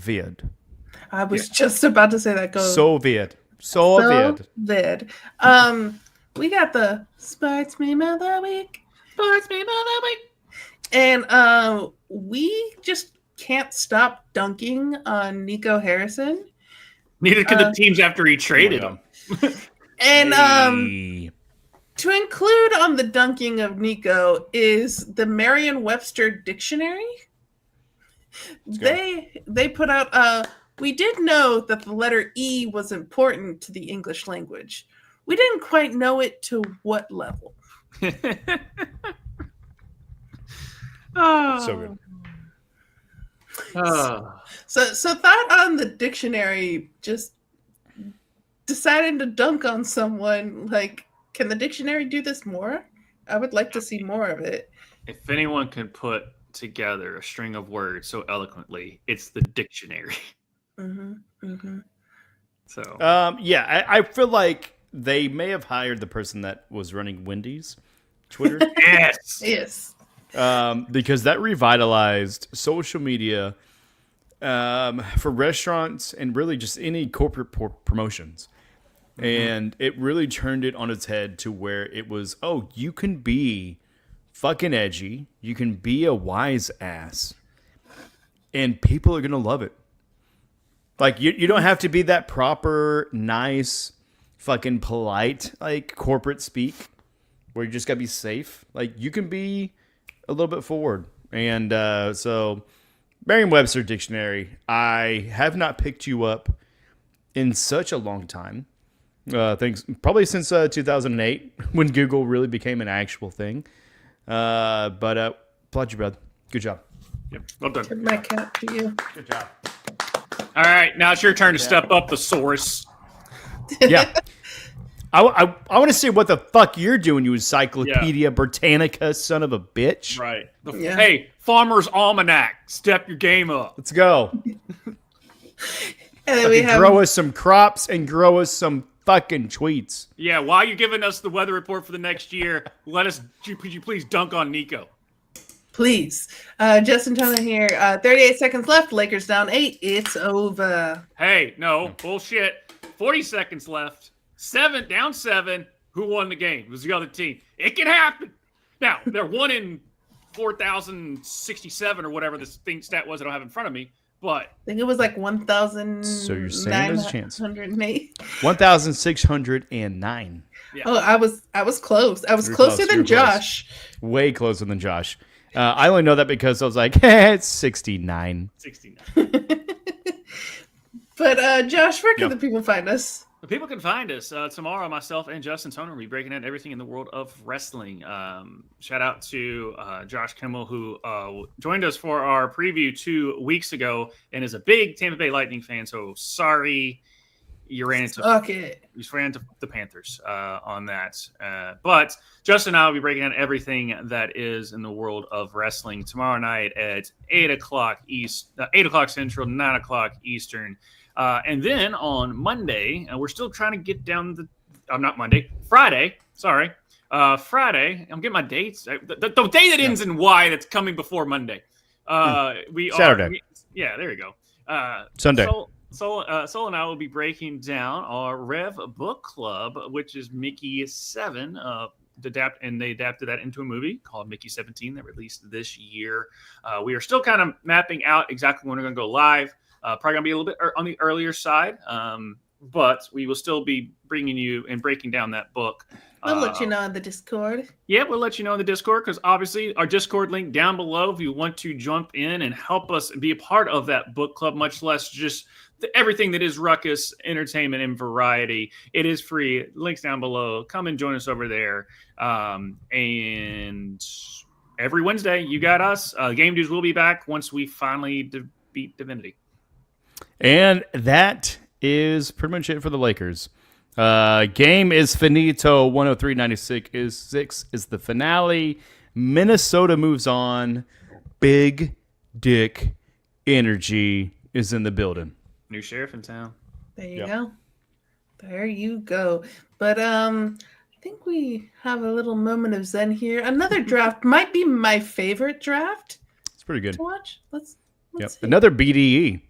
weird. I was just about to say that. So weird. So weird. We got the Sports Meme of the Week. Sports Meme of the Week. And we just can't stop dunking on Nico Harrison. Neither could the teams after he traded him. And to include on the dunking of Nico is the Merriam-Webster dictionary. They put out we did know that the letter E was important to the English language. We didn't quite know it to what level. So good. So thought on the dictionary, just deciding to dunk on someone, like, can the dictionary do this more? I would like to see more of it. If anyone can put together a string of words so eloquently, it's the dictionary. So I feel like they may have hired the person that was running Wendy's Twitter. Yes. Because that revitalized social media for restaurants and really just any corporate promotions. And it really turned it on its head to where it was, you can be fucking edgy. You can be a wise ass. And people are going to love it. Like, you don't have to be that proper, nice, fucking polite, like, corporate speak, where you just got to be safe. Like, you can be a little bit forward. And so, Merriam-Webster Dictionary, I have not picked you up in such a long time. Probably since 2008, when Google really became an actual thing. But applaud you, brother. Good job. Yep, well done. Tip my cap to you. Good job. All right, now it's your turn to step up the source. Yeah. I want to see what the fuck you're doing, you Encyclopedia Britannica son of a bitch. Right. Hey, Farmer's Almanac, step your game up. Let's go. And then we have grow us some crops and grow us some fucking tweets. Yeah, while you're giving us the weather report for the next year, could you please dunk on Nico? Please. Justin Turner here. 38 seconds left. Lakers down 8. It's over. Hey, no, bullshit. 40 seconds left. 7 down 7. Who won the game? It was the other team. It can happen. Now, they're 1 in 4,067 or whatever this stat was I don't have in front of me. But I think it was like 1,000. So you're saying there's a chance. 108. 1,609. Yeah. Oh, I was close. I was closer than Josh. Close. Way closer than Josh. I only know that because I was like, it's 69. 69. But Josh, where can the people find us? The people can find us tomorrow. Myself and Justin Toner will be breaking down everything in the world of wrestling. Shout out to Josh Kimmel, who joined us for our preview 2 weeks ago and is a big Tampa Bay Lightning fan. So sorry you ran into the Panthers on that. But Justin and I will be breaking down everything that is in the world of wrestling tomorrow night at 8 o'clock Central, 9 o'clock Eastern. And then on Monday, we're still trying to get down Friday. Sorry. Friday. I'm getting my dates. The day that ends in Y that's coming before Monday. Saturday. There you go. Sunday. Sol and I will be breaking down our REV book club, which is Mickey 7, they adapted that into a movie called Mickey 17 that released this year. We are still kind of mapping out exactly when we're going to go live. Probably going to be a little bit on the earlier side, but we will still be bringing you and breaking down that book. We'll let you know on the Discord. Yeah, we'll let you know in the Discord, because obviously our Discord link down below if you want to jump in and help us be a part of that book club, much less just everything that is Ruckus entertainment and variety. It is free. Links down below. Come and join us over there. And every Wednesday, you got us. Game Dudes will be back once we finally beat Divinity. And that is pretty much it for the Lakers. Game is finito. 103-96 is the finale. Minnesota moves on. Big dick energy is in the building. New sheriff in town. There you go. There you go. But I think we have a little moment of zen here. Another draft might be my favorite draft. It's pretty good to watch. Let's see. Another BDE.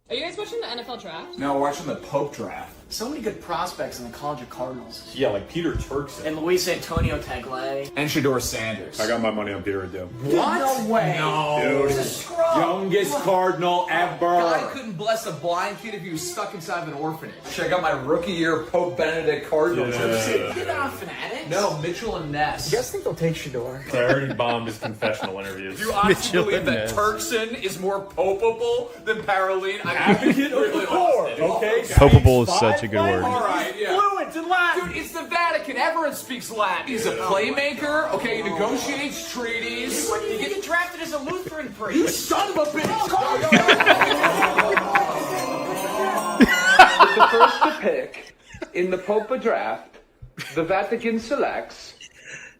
Are you guys watching the NFL draft? No, we're watching the Pope draft. So many good prospects in the College of Cardinals. Yeah, like Peter Turkson. And Luis Antonio Tagle. And Shador Sanders. I got my money on Peter Ado. What? No way. No. He's a scrub. Youngest Cardinal ever. Guy couldn't bless a blind kid if he was stuck inside of an orphanage. Check out my rookie year Pope Benedict Cardinal jersey. You're not fanatics? No, Mitchell and Ness. You guys think they'll take Shador? I heard he bombed his confessional interviews. Do you honestly believe that Turkson is more popeable than Paroline? Advocate of the poor. Okay. Popeable is such a good word. All right, yeah. Fluent in Latin. Dude, it's the Vatican. Everyone speaks Latin. He's a playmaker. Okay, he negotiates treaties. When did you get drafted as a Lutheran priest? You son of a bitch! The first to pick in the Pope draft, the Vatican selects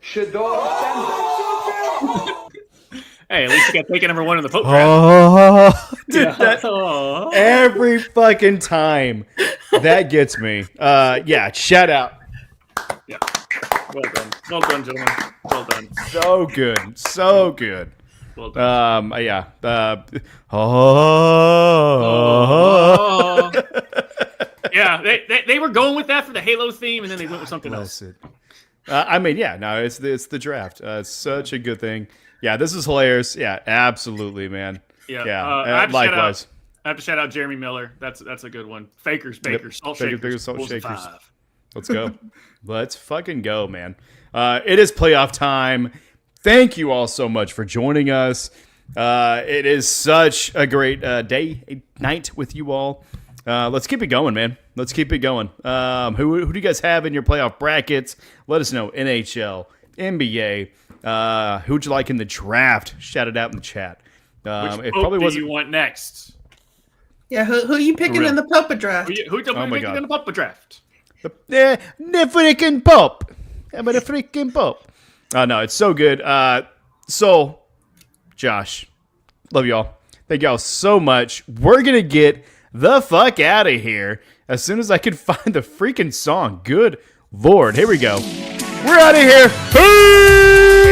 Shador Sanders. Hey, at least you got taken number one in the Pope draft. Dude, every fucking time that gets me. Yeah, shout out. Yeah, well done, gentlemen. Well done. So good, so good. Well done. Yeah. Yeah, they were going with that for the Halo theme, and then they went with something else. I mean, yeah, no, it's the draft. It's such a good thing. Yeah, this is hilarious. Yeah, absolutely, man. Yeah. Likewise. I have to shout out Jeremy Miller. That's a good one. Fakers, Bakers, Salt Shakers. Salt Shakers. 5. Let's go. Let's fucking go, man. It is playoff time. Thank you all so much for joining us. It is such a great night with you all. Let's keep it going, man. Let's keep it going. Who do you guys have in your playoff brackets? Let us know. NHL, NBA. Who'd you like in the draft? Shout it out in the chat. Which Pope do you want next? Yeah, who are you picking in the Pope draft? Who picking in the Pope draft? The freaking Pope. I'm the freaking Pope. No, it's so good. So, Josh, love y'all. Thank y'all so much. We're going to get the fuck out of here as soon as I can find the freaking song. Good Lord. Here we go. We're out of here. Peace!